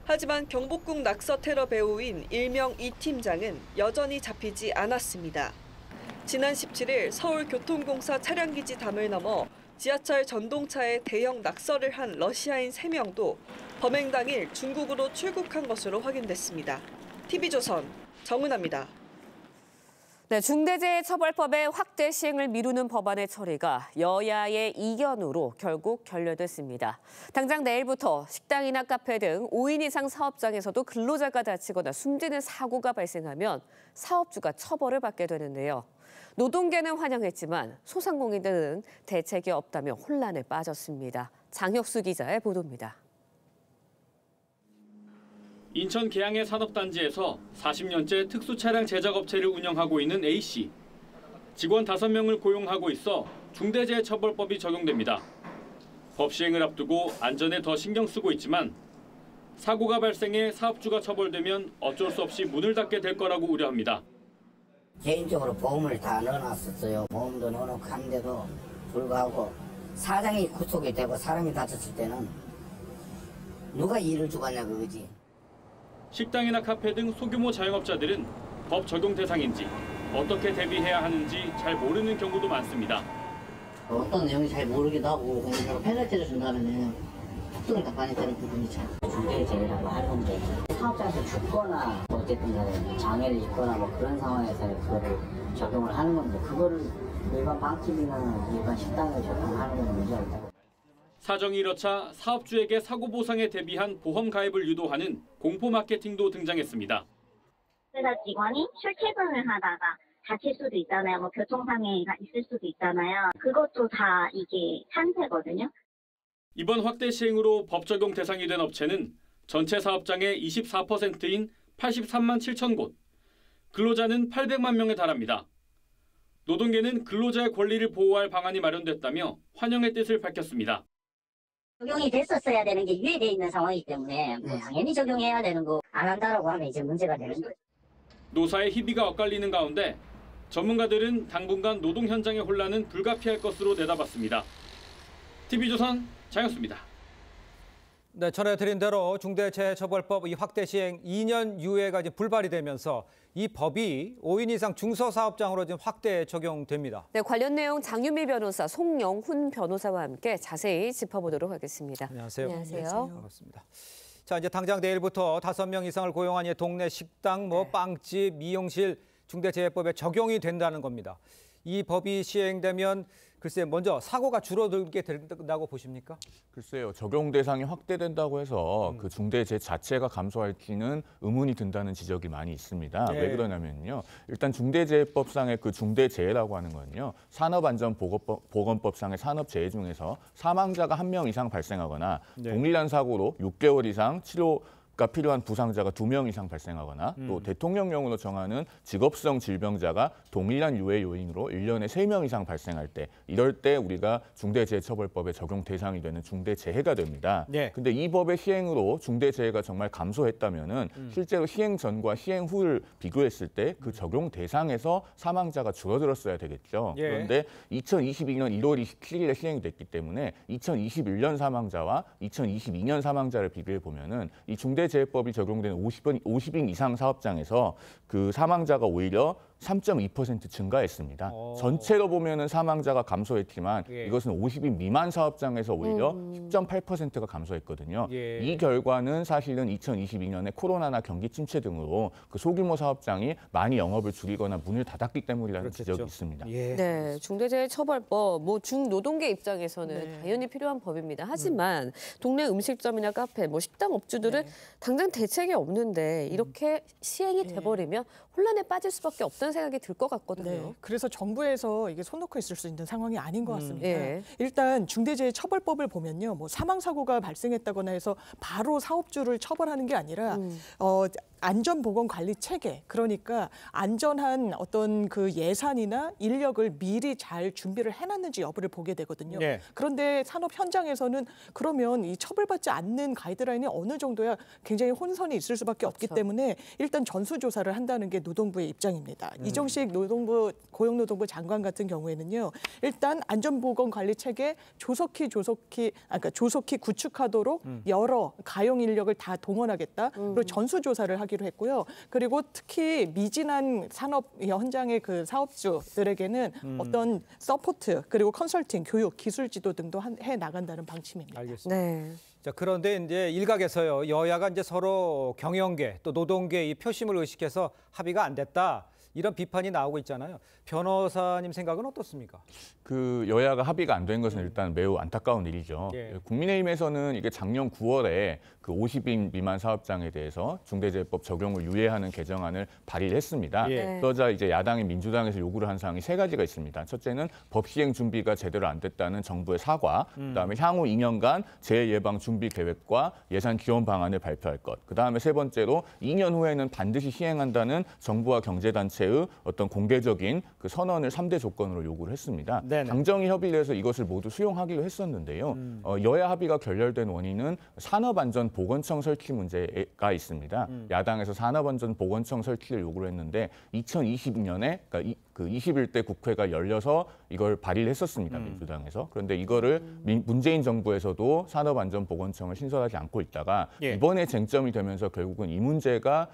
하지만 경복궁 낙서 테러 배후인 일명 이 팀장은 여전히 잡히지 않았습니다. 지난 17일 서울교통공사 차량기지 담을 넘어 지하철 전동차에 대형 낙서를 한 러시아인 3명도 범행 당일 중국으로 출국한 것으로 확인됐습니다. TV조선 정은아입니다. 네, 중대재해처벌법의 확대 시행을 미루는 법안의 처리가 여야의 이견으로 결국 결렬됐습니다. 당장 내일부터 식당이나 카페 등 5인 이상 사업장에서도 근로자가 다치거나 숨지는 사고가 발생하면 사업주가 처벌을 받게 되는데요. 노동계는 환영했지만 소상공인들은 대책이 없다며 혼란에 빠졌습니다. 장혁수 기자의 보도입니다. 인천 계양의 산업단지에서 40년째 특수차량 제작업체를 운영하고 있는 A씨. 직원 5명을 고용하고 있어 중대재해처벌법이 적용됩니다. 법 시행을 앞두고 안전에 더 신경 쓰고 있지만 사고가 발생해 사업주가 처벌되면 어쩔 수 없이 문을 닫게 될 거라고 우려합니다. 개인적으로 보험을 다 넣어놨었어요. 보험도 넣어놓고 하는데도 불구하고 사장이 구속이 되고 사람이 다쳤을 때는 누가 일을 주겠냐 그거지. 식당이나 카페 등 소규모 자영업자들은 법 적용 대상인지 어떻게 대비해야 하는지 잘 모르는 경우도 많습니다. 어떤 내용이 잘 모르기도 하고 그냥 페널티를 준다면 툭툭을 다 많이 되는 부분이 참 중대재해라고 하는 건데 사업장에서 죽거나 어쨌든 간에 장애를 입거나 뭐 그런 상황에서 그거를 적용을 하는 건데 그거를 일반 빵집이나 일반 식당에 적용하는 건 문제가 있다고. 사정이 이렇자 사업주에게 사고 보상에 대비한 보험 가입을 유도하는 공포 마케팅도 등장했습니다. 회사 직원이 출퇴근을 하다가 다칠 수도 있잖아요. 뭐 교통장애가 있을 수도 있잖아요. 그것도 다 이게 산재거든요. 이번 확대 시행으로 법 적용 대상이 된 업체는 전체 사업장의 24%인 83만 7천 곳, 근로자는 800만 명에 달합니다. 노동계는 근로자의 권리를 보호할 방안이 마련됐다며 환영의 뜻을 밝혔습니다. 적용이 됐었어야 되는 게 유예되어 있는 상황이기 때문에 당연히 적용해야 되는 거 안 한다라고 하면 이제 문제가 되는 거죠. 노사의 희비가 엇갈리는 가운데 전문가들은 당분간 노동 현장의 혼란은 불가피할 것으로 내다봤습니다. TV조선 장혁수입니다. 네, 전해드린 대로 중대재해처벌법 이 확대 시행 2년 유예가 이제 불발이 되면서 이 법이 5인 이상 중소사업장으로 지금 확대 적용됩니다. 네, 관련 내용 장유미 변호사, 송영훈 변호사와 함께 자세히 짚어보도록 하겠습니다. 안녕하세요. 안녕하세요. 반갑습니다. 자, 이제 당장 내일부터 5명 이상을 고용한 이 동네 식당, 빵집, 미용실 중대재해법에 적용이 된다는 겁니다. 이 법이 시행되면 글쎄 먼저 사고가 줄어들게 된다고 보십니까? 글쎄요. 적용 대상이 확대된다고 해서 그 중대재해 자체가 감소할지는 의문이 든다는 지적이 많이 있습니다. 네. 왜 그러냐면요. 일단 중대재해법상의 그 중대재해라고 하는 건요. 산업안전보건법상의 산업재해 중에서 사망자가 1명 이상 발생하거나 네. 동일한 사고로 6개월 이상 치료가 필요한 부상자가 2명 이상 발생하거나 또 대통령령으로 정하는 직업성 질병자가 동일한 유해 요인으로 1년에 3명 이상 발생할 때 이럴 때 우리가 중대재해처벌법에 적용 대상이 되는 중대재해가 됩니다. 네. 근데 이 법의 시행으로 중대재해가 정말 감소했다면은 실제로 시행 전과 시행 후를 비교했을 때 그 적용 대상에서 사망자가 줄어들었어야 되겠죠. 예. 그런데 2022년 1월 27일에 시행이 됐기 때문에 2021년 사망자와 2022년 사망자를 비교해 보면은 이 중대재해법이 적용된 50인 이상 사업장에서 그 사망자가 오히려 3.2% 증가했습니다. 전체로 보면은 사망자가 감소했지만 예. 이것은 50인 미만 사업장에서 오히려 10.8%가 감소했거든요. 예. 이 결과는 사실은 2022년에 코로나나 경기 침체 등으로 그 소규모 사업장이 많이 영업을 줄이거나 문을 닫았기 때문이라는 그렇겠죠. 지적이 있습니다. 예. 네, 중대재해처벌법, 뭐 중노동계 입장에서는 네. 당연히 필요한 법입니다. 하지만 동네 음식점이나 카페, 뭐 식당 업주들은 당장 대책이 없는데 이렇게 시행이 돼버리면 혼란에 빠질 수밖에 없다는 생각이 들 것 같거든요. 네, 그래서 정부에서 이게 손 놓고 있을 수 있는 상황이 아닌 것 같습니다. 예. 일단 중대재해처벌법을 보면요, 뭐 사망 사고가 발생했다거나 해서 바로 사업주를 처벌하는 게 아니라 안전보건관리 체계, 그러니까 안전한 어떤 그 예산이나 인력을 미리 잘 준비를 해놨는지 여부를 보게 되거든요. 네. 그런데 산업 현장에서는 그러면 이 처벌받지 않는 가이드라인이 어느 정도야 굉장히 혼선이 있을 수밖에 없기 때문에 일단 전수조사를 한다는 게 노동부의 입장입니다. 이정식 고용노동부 장관 같은 경우에는요, 일단 안전보건관리 체계 조속히 구축하도록 여러 가용 인력을 다 동원하겠다. 그리고 전수조사를 하기로 했고요. 그리고 특히 미진한 산업 현장의 그 사업주들에게는 어떤 서포트 그리고 컨설팅, 교육, 기술 지도 등도 해 나간다는 방침입니다. 알겠습니다. 네. 자, 그런데 이제 일각에서요, 여야가 이제 서로 경영계 또 노동계 이 표심을 의식해서 합의가 안 됐다. 이런 비판이 나오고 있잖아요. 변호사님 생각은 어떻습니까? 그 여야가 합의가 안 된 것은 일단 매우 안타까운 일이죠. 예. 국민의힘에서는 이게 작년 9월에 그 50인 미만 사업장에 대해서 중대재해법 적용을 유예하는 개정안을 발의를 했습니다. 예. 그러자 이제 야당인 민주당에서 요구를 한 사항이 3가지가 있습니다. 첫째는 법 시행 준비가 제대로 안 됐다는 정부의 사과, 그다음에 향후 2년간 재해 예방 준비 계획과 예산 지원 방안을 발표할 것. 그다음에 세 번째로 2년 후에는 반드시 시행한다는 정부와 경제단체의 어떤 공개적인 그 선언을 3대 조건으로 요구를 했습니다. 네네. 당정이 협의를 해서 이것을 모두 수용하기로 했었는데요. 여야 합의가 결렬된 원인은 산업안전보건청 설치 문제가 있습니다. 야당에서 산업안전보건청 설치를 요구를 했는데 2020년에 그러니까 그 21대 국회가 열려서 이걸 발의를 했었습니다. 민주당에서. 그런데 이거를 문재인 정부에서도 산업안전보건청을 신설하지 않고 있다가 예. 이번에 쟁점이 되면서 결국은 이 문제가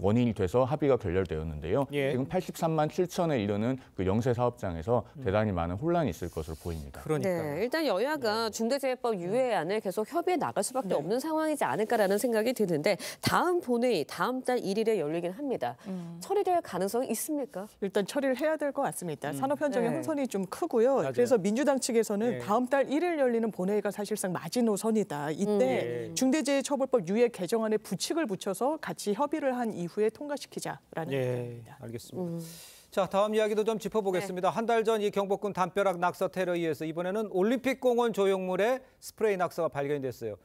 원인이 돼서 합의가 결렬되었는데요. 예. 지금 83만 7천에 이르는 그 영세 사업장에서 대단히 많은 혼란이 있을 것으로 보입니다. 네, 일단 여야가 중대재해법 유예안을 계속 협의해 나갈 수밖에 없는 상황이지 않을까라는 생각이 드는데 다음 본회의 다음 달 1일에 열리긴 합니다. 처리될 가능성이 있습니까? 일단 처리를 해야 될 것 같습니다. 산업 현장의 네. 혼선이 좀 크고요. 맞아요. 그래서 민주당 측에서는 네. 다음 달 1일 열리는 본회의가 사실상 마지노선이다. 이때 중대재해처벌법 유예 개정안에 부칙을 붙여서 같이 협의를 한 이후에 통과시키자라는 입장입니다. 알겠습니다. 자, 다음 이야기도 좀 짚어보겠습니다. 한 달 전 이 경복궁 담벼락 낙서 테러에 의해서 이번에는 올림픽공원 조형물에 스프레이 낙서가 발견이 됐어요.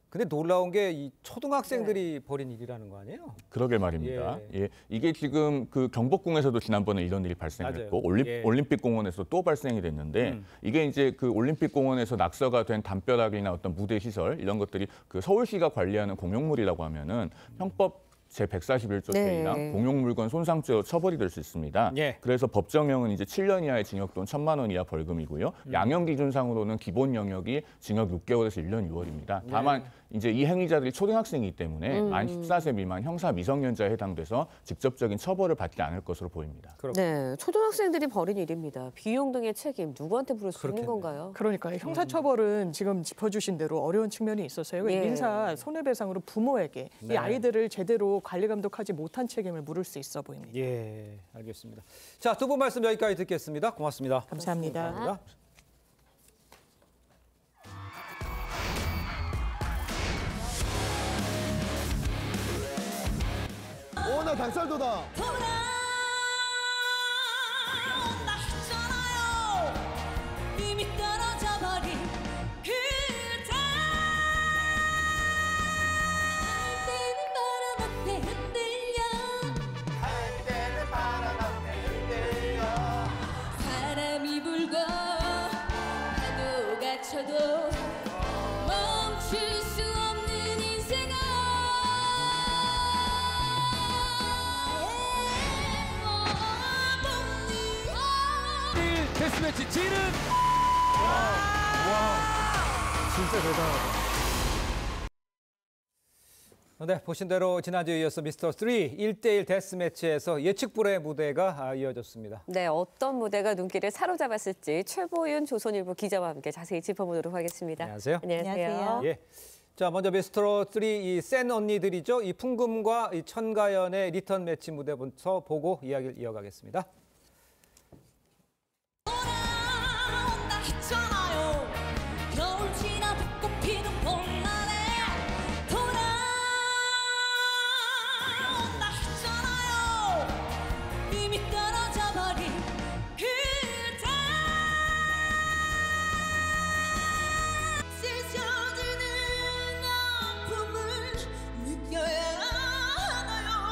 근데 놀라운 게 이 초등학생들이 벌인 일이라는 거 아니에요? 그러게 말입니다. 예. 이게 지금 그 경복궁에서도 지난번에 이런 일이 발생했고 올림픽공원에서 또 발생이 됐는데 이게 이제 그 올림픽공원에서 낙서가 된 담벼락이나 어떤 무대 시설 이런 것들이 그 서울시가 관리하는 공용물이라고 하면은 형법 제141조 제2랑 공용물건 손상죄로 처벌이 될 수 있습니다. 예. 그래서 법정형은 이제 7년 이하의 징역 또는 1,000만 원 이하 벌금이고요. 양형 기준상으로는 기본 영역이 징역 6개월에서 1년 6월입니다. 다만 이제 이 행위자들이 초등학생이기 때문에 만 14세 미만 형사 미성년자에 해당돼서 직접적인 처벌을 받지 않을 것으로 보입니다. 네, 초등학생들이 벌인 일입니다. 비용 등의 책임 누구한테 물을 수 있는 건가요? 그러니까요. 형사처벌은 지금 짚어주신 대로 어려운 측면이 있어서요. 예. 민사 손해배상으로 부모에게 이 아이들을 제대로 관리 감독하지 못한 책임을 물을 수 있어 보입니다. 예, 알겠습니다. 자, 두 분 말씀 여기까지 듣겠습니다. 고맙습니다. 감사합니다. 감사합니다. 나 닭살도다. 이미 떨어져 버린 그대 할 때는 바람 앞에 흔들려 바람이 불고 파도가 쳐도 멈출 수 없는 인생아 데스매치 지는 진짜 대단하다. 네, 보신 대로 지난주에 이어서 미스터 3 1대1 데스매치에서 예측불허의 무대가 이어졌습니다. 네, 어떤 무대가 눈길을 사로잡았을지 최보윤 조선일보 기자와 함께 자세히 짚어보도록 하겠습니다. 안녕하세요. 안녕하세요. 예. 자, 먼저 미스터 3 이 센 언니들이죠. 이 풍금과 이 천가연의 리턴 매치 무대부터 보고 이야기를 이어가겠습니다. 있잖아요. 겨울 지나 벚꽃 피는 봄날에 돌아온다 했잖아요. 이미 떨어져 버린 그대 찢어지는 아픔을 느껴야 하나요.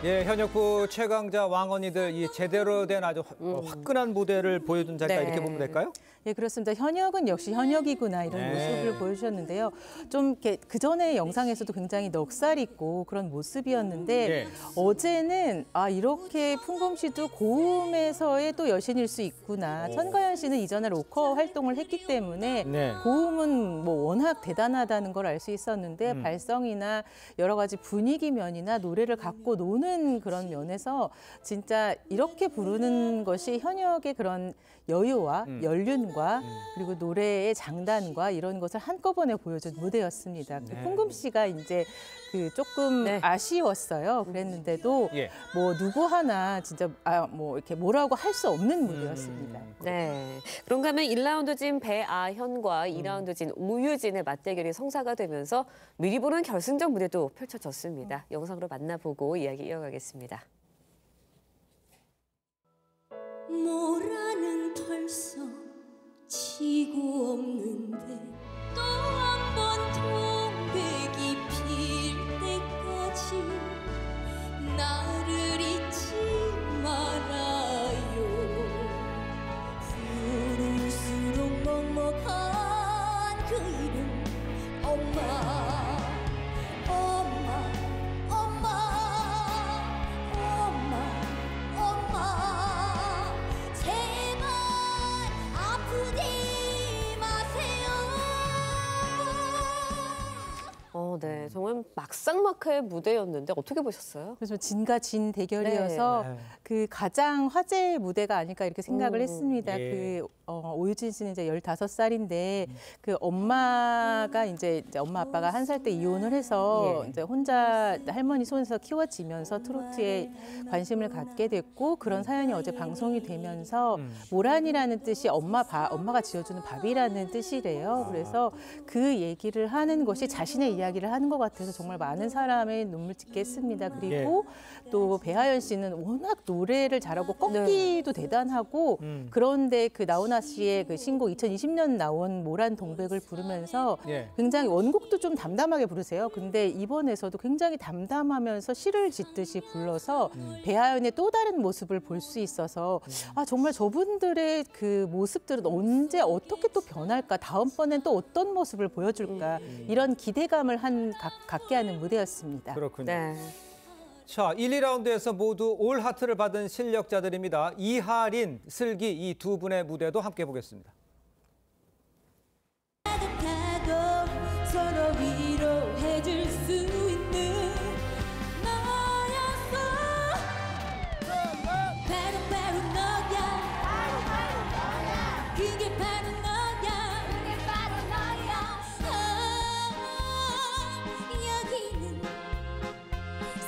예, 현역부 최강자 왕언니들 이 제대로 된 아주 화끈한 무대를 보여준 자리다 네. 이렇게 보면 될까요? 예, 그렇습니다. 현역은 역시 현역이구나 이런 네. 모습을 보여주셨는데요. 좀 이렇게 그 전에 영상에서도 굉장히 넉살 있고 그런 모습이었는데 네. 어제는 이렇게 풍금 씨도 고음에서의 또 여신일 수 있구나. 천가연 씨는 이전에 로커 활동을 했기 때문에 네. 고음은 뭐 워낙 대단하다는 걸 알 수 있었는데 발성이나 여러 가지 분위기 면이나 노래를 갖고 노는 그런 면에서 진짜 이렇게 부르는 것이 현역의 그런 여유와 연륜과 그리고 노래의 장단과 이런 것을 한꺼번에 보여준 무대였습니다. 네. 풍금 씨가 이제 그 조금 아쉬웠어요. 그랬는데도 예. 뭐 누구 하나 진짜 뭐 이렇게 뭐라고 할 수 없는 무대였습니다. 네. 그런가 하면 1라운드진 배아현과 2라운드진 오유진의 맞대결이 성사가 되면서 미리 보는 결승전 무대도 펼쳐졌습니다. 영상으로 만나보고 이야기 이어가겠습니다. 모라는 털썩 치고 없는데 또 한 번 동백이 필 때까지 나를 잊지 말아요. 부를수록 먹먹한 그 이름 엄마 엄마 엄마 엄마 엄마 제발 아프지 마세요. 네. 정말 막상막하의 무대였는데 어떻게 보셨어요? 그래서 진과 진 대결이어서 네. 그 가장 화제의 무대가 아닐까 이렇게 생각을 했습니다. 예. 그 오유진 씨는 이제 15살인데 그 엄마가 이제 엄마 아빠가 1살 때 이혼을 해서 이제 혼자 할머니 손에서 키워지면서 트로트에 관심을 갖게 됐고 그런 사연이 어제 방송이 되면서 모란이라는 뜻이 엄마가 지어주는 밥이라는 뜻이래요. 그래서 그 얘기를 하는 것이 자신의 이야기를 하는 것 같아서 정말 많은 사람의 눈물 짓게 했습니다. 그리고 또 배하연 씨는 워낙 노래를 잘하고 꺾기도 대단하고 그런데 그 나훈아 씨의 그 신곡 2020년 나온 모란 동백을 부르면서 굉장히 원곡도 좀 담담하게 부르세요. 근데 이번에서도 굉장히 담담하면서 시를 짓듯이 불러서 배하연의 또 다른 모습을 볼 수 있어서 정말 저분들의 그 모습들은 언제 어떻게 또 변할까 다음번엔 또 어떤 모습을 보여줄까 이런 기대감을 갖게 하는 무대였습니다. 그렇군요. 네. 자, 1, 2라운드에서 모두 올 하트를 받은 실력자들입니다. 이하린, 슬기 이 두 분의 무대도 함께 보겠습니다. 서로 위로해줄 수 있는 너였어. 바로 너야. 그게 바로 너야. 여기는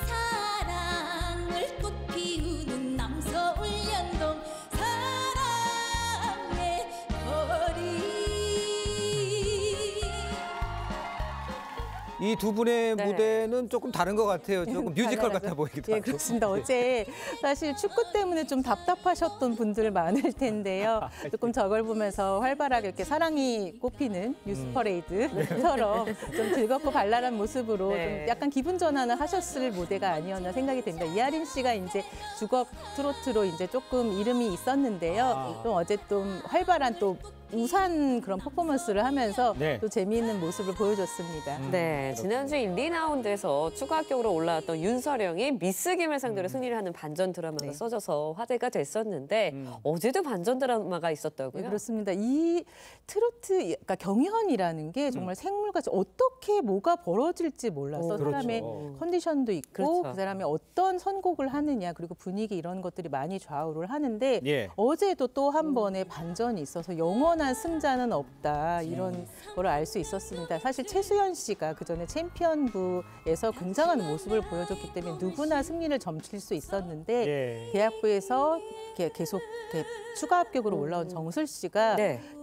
사랑을 꽃 피우는 남서울 연동 사랑의 거리. 이 두 분의 무대는 조금 다른 것 같아요. 조금 뮤지컬 같아 보이기도 예, 하고. 그렇습니다. 어제 사실 축구 때문에 좀 답답하셨던 분들 많을 텐데요. 조금 저걸 보면서 활발하게 이렇게 사랑이 꽃피는 뉴스퍼레이드처럼 좀 즐겁고 발랄한 모습으로 좀 약간 기분 전환을 하셨을 무대가 아니었나 생각이 됩니다. 이하린 씨가 이제 주걱 트로트로 이제 조금 이름이 있었는데요. 좀 어제 좀 활발한 또 우산 그런 퍼포먼스를 하면서 또 재미있는 모습을 보여줬습니다. 네, 지난주 1, 2라운드에서 추가 합격으로 올라왔던 윤서령이 미스 김을 상대로 승리를 하는 반전 드라마가 써져서 화제가 됐었는데 어제도 반전 드라마가 있었다고요? 네, 그렇습니다. 이 트로트, 그러니까 경연이라는 게 정말 생물같이 어떻게 뭐가 벌어질지 몰라서 사람의 컨디션도 있고 그 사람이 어떤 선곡을 하느냐 그리고 분위기 이런 것들이 많이 좌우를 하는데 어제도 또 한 번의 반전이 있어서 영원한 승자는 없다 이런 걸 알 수 있었습니다. 사실 최수연 씨가 그전에 챔피언부에서 굉장한 모습을 보여줬기 때문에 누구나 승리를 점칠 수 있었는데 대학부에서 계속 추가 합격으로 올라온 정슬 씨가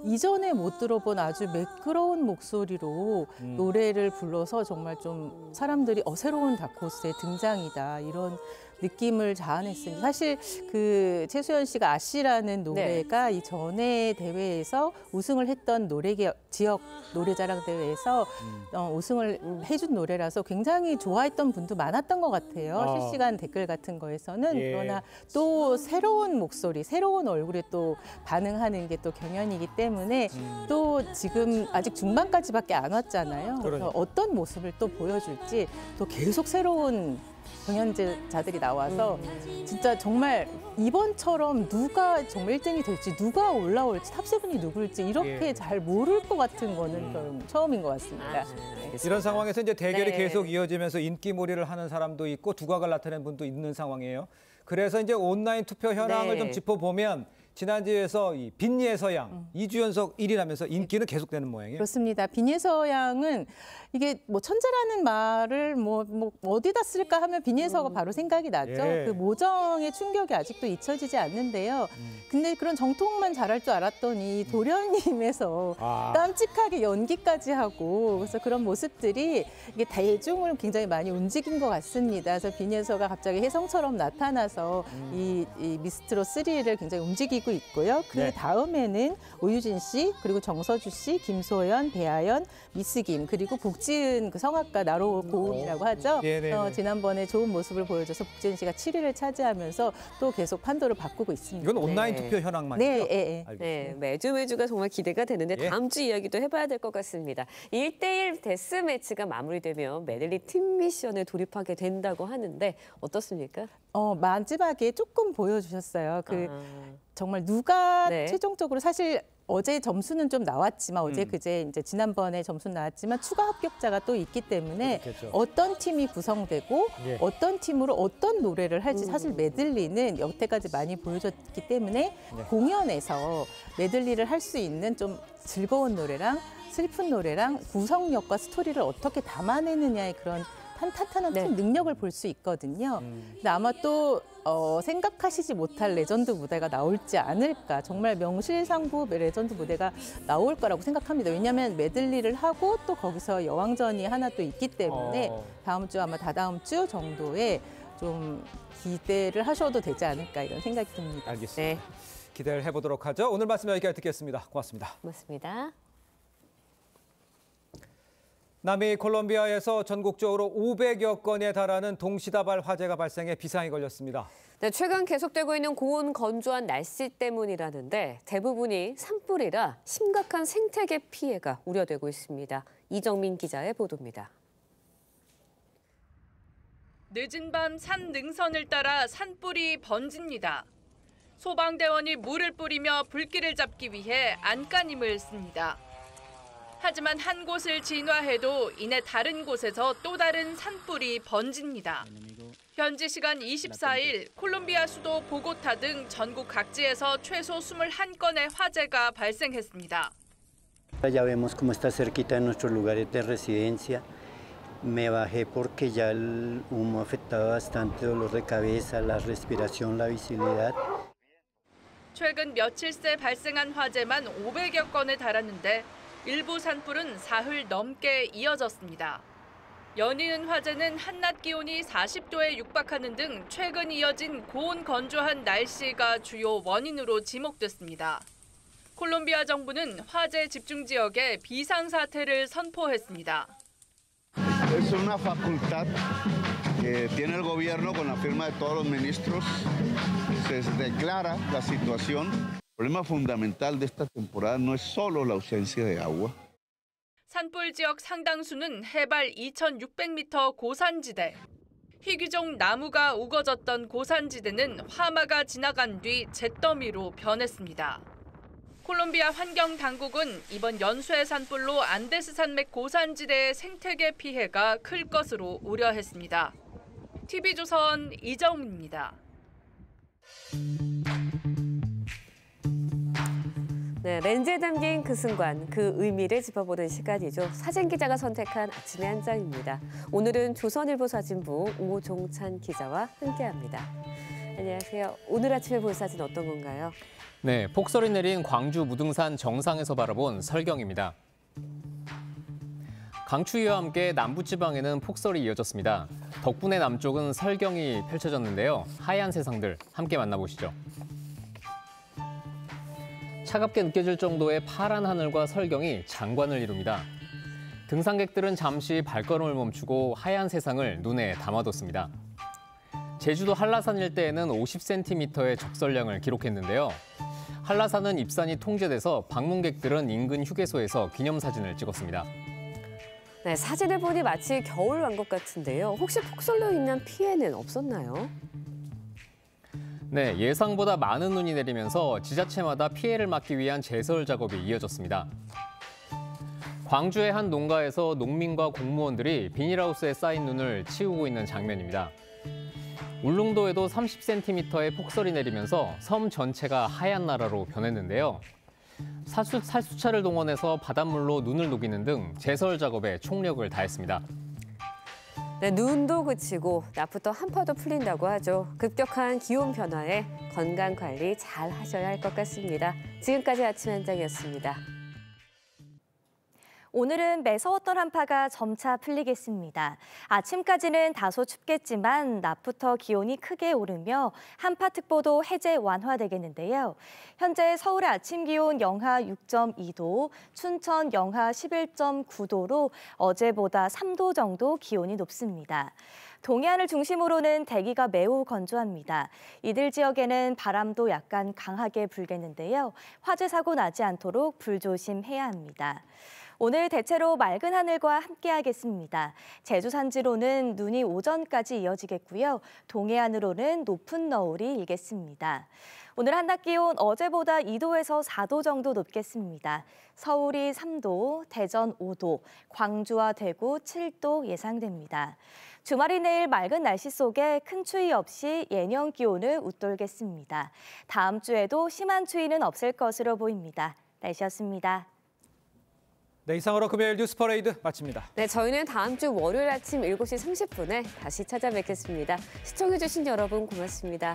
이전에 못 들어본 아주 매끄러운 목소리로 노래를 불러서 정말 좀 사람들이 새로운 다크호스의 등장이다 이런 느낌을 자아냈습니다. 사실 그 최수연 씨가 아씨라는 노래가 이 전에 대회에서 우승을 했던 지역 노래자랑 대회에서 우승을 해준 노래라서 굉장히 좋아했던 분도 많았던 것 같아요. 실시간 댓글 같은 거에서는. 그러나 또 새로운 목소리, 새로운 얼굴에 또 반응하는 게 또 경연이기 때문에 또 지금 아직 중반까지밖에 안 왔잖아요. 그래서 어떤 모습을 또 보여줄지 또 계속 새로운 경연자들이 나와서 진짜 정말 이번처럼 누가 정말 1등이 될지 누가 올라올지 탑7이 누굴지 이렇게 잘 모를 것 같은 거는 좀 처음인 것 같습니다. 이런 상황에서 이제 대결이 계속 이어지면서 인기몰이를 하는 사람도 있고 두각을 나타낸 분도 있는 상황이에요. 그래서 이제 온라인 투표 현황을 좀 짚어보면 지난주에서 이 빈예서양 2주 연속 1위라면서 인기는 계속되는 모양이에요. 그렇습니다. 빈예서양은 이게 뭐 천재라는 말을 뭐 어디다 쓸까 하면 빈예서가 바로 생각이 나죠. 그 모정의 충격이 아직도 잊혀지지 않는데요. 근데 그런 정통만 잘할 줄 알았더니 도련님에서 깜찍하게 연기까지 하고 그래서 그런 모습들이 이게 대중을 굉장히 많이 움직인 것 같습니다. 그래서 빈예서가 갑자기 혜성처럼 나타나서 이 미스트롯 3를 굉장히 움직이고 있고요. 그 다음에는 오유진 씨, 그리고 정서주 씨, 김소연, 배아연, 미스김, 그리고 복지은 그 성악가 나로 고음이라고 하죠. 지난번에 좋은 모습을 보여줘서 복지은 씨가 7위를 차지하면서 또 계속 판도를 바꾸고 있습니다. 이건 온라인 투표 현황만이죠? 네, 매주가 정말 기대가 되는데 다음 주 이야기도 해봐야 될 것 같습니다. 1대1 데스매치가 마무리되면 메들리 팀 미션에 돌입하게 된다고 하는데 어떻습니까? 마지막에 조금 보여주셨어요. 정말 누가 최종적으로 사실 어제 점수는 좀 나왔지만 어제 그제 이제 지난번에 점수는 나왔지만 추가 합격자가 또 있기 때문에 어떤 팀이 구성되고 어떤 팀으로 어떤 노래를 할지 사실 메들리는 여태까지 많이 보여줬기 때문에 공연에서 메들리를 할 수 있는 좀 즐거운 노래랑 슬픈 노래랑 구성력과 스토리를 어떻게 담아내느냐의 그런 탄탄한 팀 능력을 볼 수 있거든요. 근데 아마 또 생각하시지 못할 레전드 무대가 나올지 않을까. 정말 명실상부 레전드 무대가 나올 거라고 생각합니다. 왜냐하면 메들리를 하고 또 거기서 여왕전이 하나 또 있기 때문에 다음 주 아마 다다음 주 정도에 좀 기대를 하셔도 되지 않을까 이런 생각이 듭니다. 알겠습니다. 기대를 해보도록 하죠. 오늘 말씀 여기까지 듣겠습니다. 고맙습니다. 고맙습니다. 남미 콜롬비아에서 전국적으로 500여 건에 달하는 동시다발 화재가 발생해 비상이 걸렸습니다. 네, 최근 계속되고 있는 고온 건조한 날씨 때문이라는데 대부분이 산불이라 심각한 생태계 피해가 우려되고 있습니다. 이정민 기자의 보도입니다. 늦은 밤 산 능선을 따라 산불이 번집니다. 소방대원이 물을 뿌리며 불길을 잡기 위해 안간힘을 씁니다. 하지만 한 곳을 진화해도 이내 다른 곳에서 또 다른 산불이 번집니다. 현지 시간 24일 콜롬비아 수도 보고타 등 전국 각지에서 최소 21건의 화재가 발생했습니다. Ya vemos cómo está cerquita de nuestros lugares de residencia. Me bajé porque ya el humo afectaba bastante, dolor de cabeza, la respiración, la visibilidad. 최근 며칠 새 발생한 화재만 500여 건에 달았는데 일부 산불은 사흘 넘게 이어졌습니다. 연이은 화재는 한낮 기온이 40도에 육박하는 등 최근 이어진 고온 건조한 날씨가 주요 원인으로 지목됐습니다. 콜롬비아 정부는 화재 집중 지역에 비상사태를 선포했습니다. Es una facultad que tiene el gobierno con la firma de todos los ministros. Se declara la situación. El problema fundamental de esta temporada no es solo la ausencia de agua. 산불 지역 상당수는 해발 2,600m 고산지대. 희귀종 나무가 우거졌던 고산지대는 화마가 지나간 뒤 잿더미로 변했습니다. 콜롬비아 환경당국은 이번 연쇄 산불로 안데스 산맥 고산지대의 생태계 피해가 클 것으로 우려했습니다. TV조선 이정민입니다. 네, 렌즈에 담긴 그 순간, 그 의미를 짚어보는 시간이죠. 사진기자가 선택한 아침의 한 장입니다. 오늘은 조선일보 사진부 오종찬 기자와 함께합니다. 안녕하세요. 오늘 아침에 볼 사진 어떤 건가요? 네, 폭설이 내린 광주 무등산 정상에서 바라본 설경입니다. 강추위와 함께 남부지방에는 폭설이 이어졌습니다. 덕분에 남쪽은 설경이 펼쳐졌는데요. 하얀 세상들 함께 만나보시죠. 차갑게 느껴질 정도의 파란 하늘과 설경이 장관을 이룹니다. 등산객들은 잠시 발걸음을 멈추고 하얀 세상을 눈에 담아뒀습니다. 제주도 한라산 일대에는 50cm의 적설량을 기록했는데요. 한라산은 입산이 통제돼서 방문객들은 인근 휴게소에서 기념사진을 찍었습니다. 네, 사진을 보니 마치 겨울 왕국 같은데요. 혹시 폭설로 인한 피해는 없었나요? 네, 예상보다 많은 눈이 내리면서 지자체마다 피해를 막기 위한 제설 작업이 이어졌습니다. 광주의 한 농가에서 농민과 공무원들이 비닐하우스에 쌓인 눈을 치우고 있는 장면입니다. 울릉도에도 30cm의 폭설이 내리면서 섬 전체가 하얀 나라로 변했는데요. 살수차를 동원해서 바닷물로 눈을 녹이는 등 제설 작업에 총력을 다했습니다. 네, 눈도 그치고 낮부터 한파도 풀린다고 하죠. 급격한 기온 변화에 건강 관리 잘 하셔야 할 것 같습니다. 지금까지 아침 현장이었습니다. 오늘은 매서웠던 한파가 점차 풀리겠습니다. 아침까지는 다소 춥겠지만 낮부터 기온이 크게 오르며 한파특보도 해제 완화되겠는데요. 현재 서울의 아침 기온 영하 6.2도, 춘천 영하 11.9도로 어제보다 3도 정도 기온이 높습니다. 동해안을 중심으로는 대기가 매우 건조합니다. 이들 지역에는 바람도 약간 강하게 불겠는데요. 화재 사고 나지 않도록 불조심해야 합니다. 오늘 대체로 맑은 하늘과 함께하겠습니다. 제주 산지로는 눈이 오전까지 이어지겠고요. 동해안으로는 높은 너울이 일겠습니다. 오늘 한낮 기온 어제보다 2도에서 4도 정도 높겠습니다. 서울이 3도, 대전 5도, 광주와 대구 7도 예상됩니다. 주말인 내일 맑은 날씨 속에 큰 추위 없이 예년 기온을 웃돌겠습니다. 다음 주에도 심한 추위는 없을 것으로 보입니다. 날씨였습니다. 네, 이상으로 금요일 뉴스 퍼레이드 마칩니다. 네, 저희는 다음 주 월요일 아침 7시 30분에 다시 찾아뵙겠습니다. 시청해주신 여러분 고맙습니다.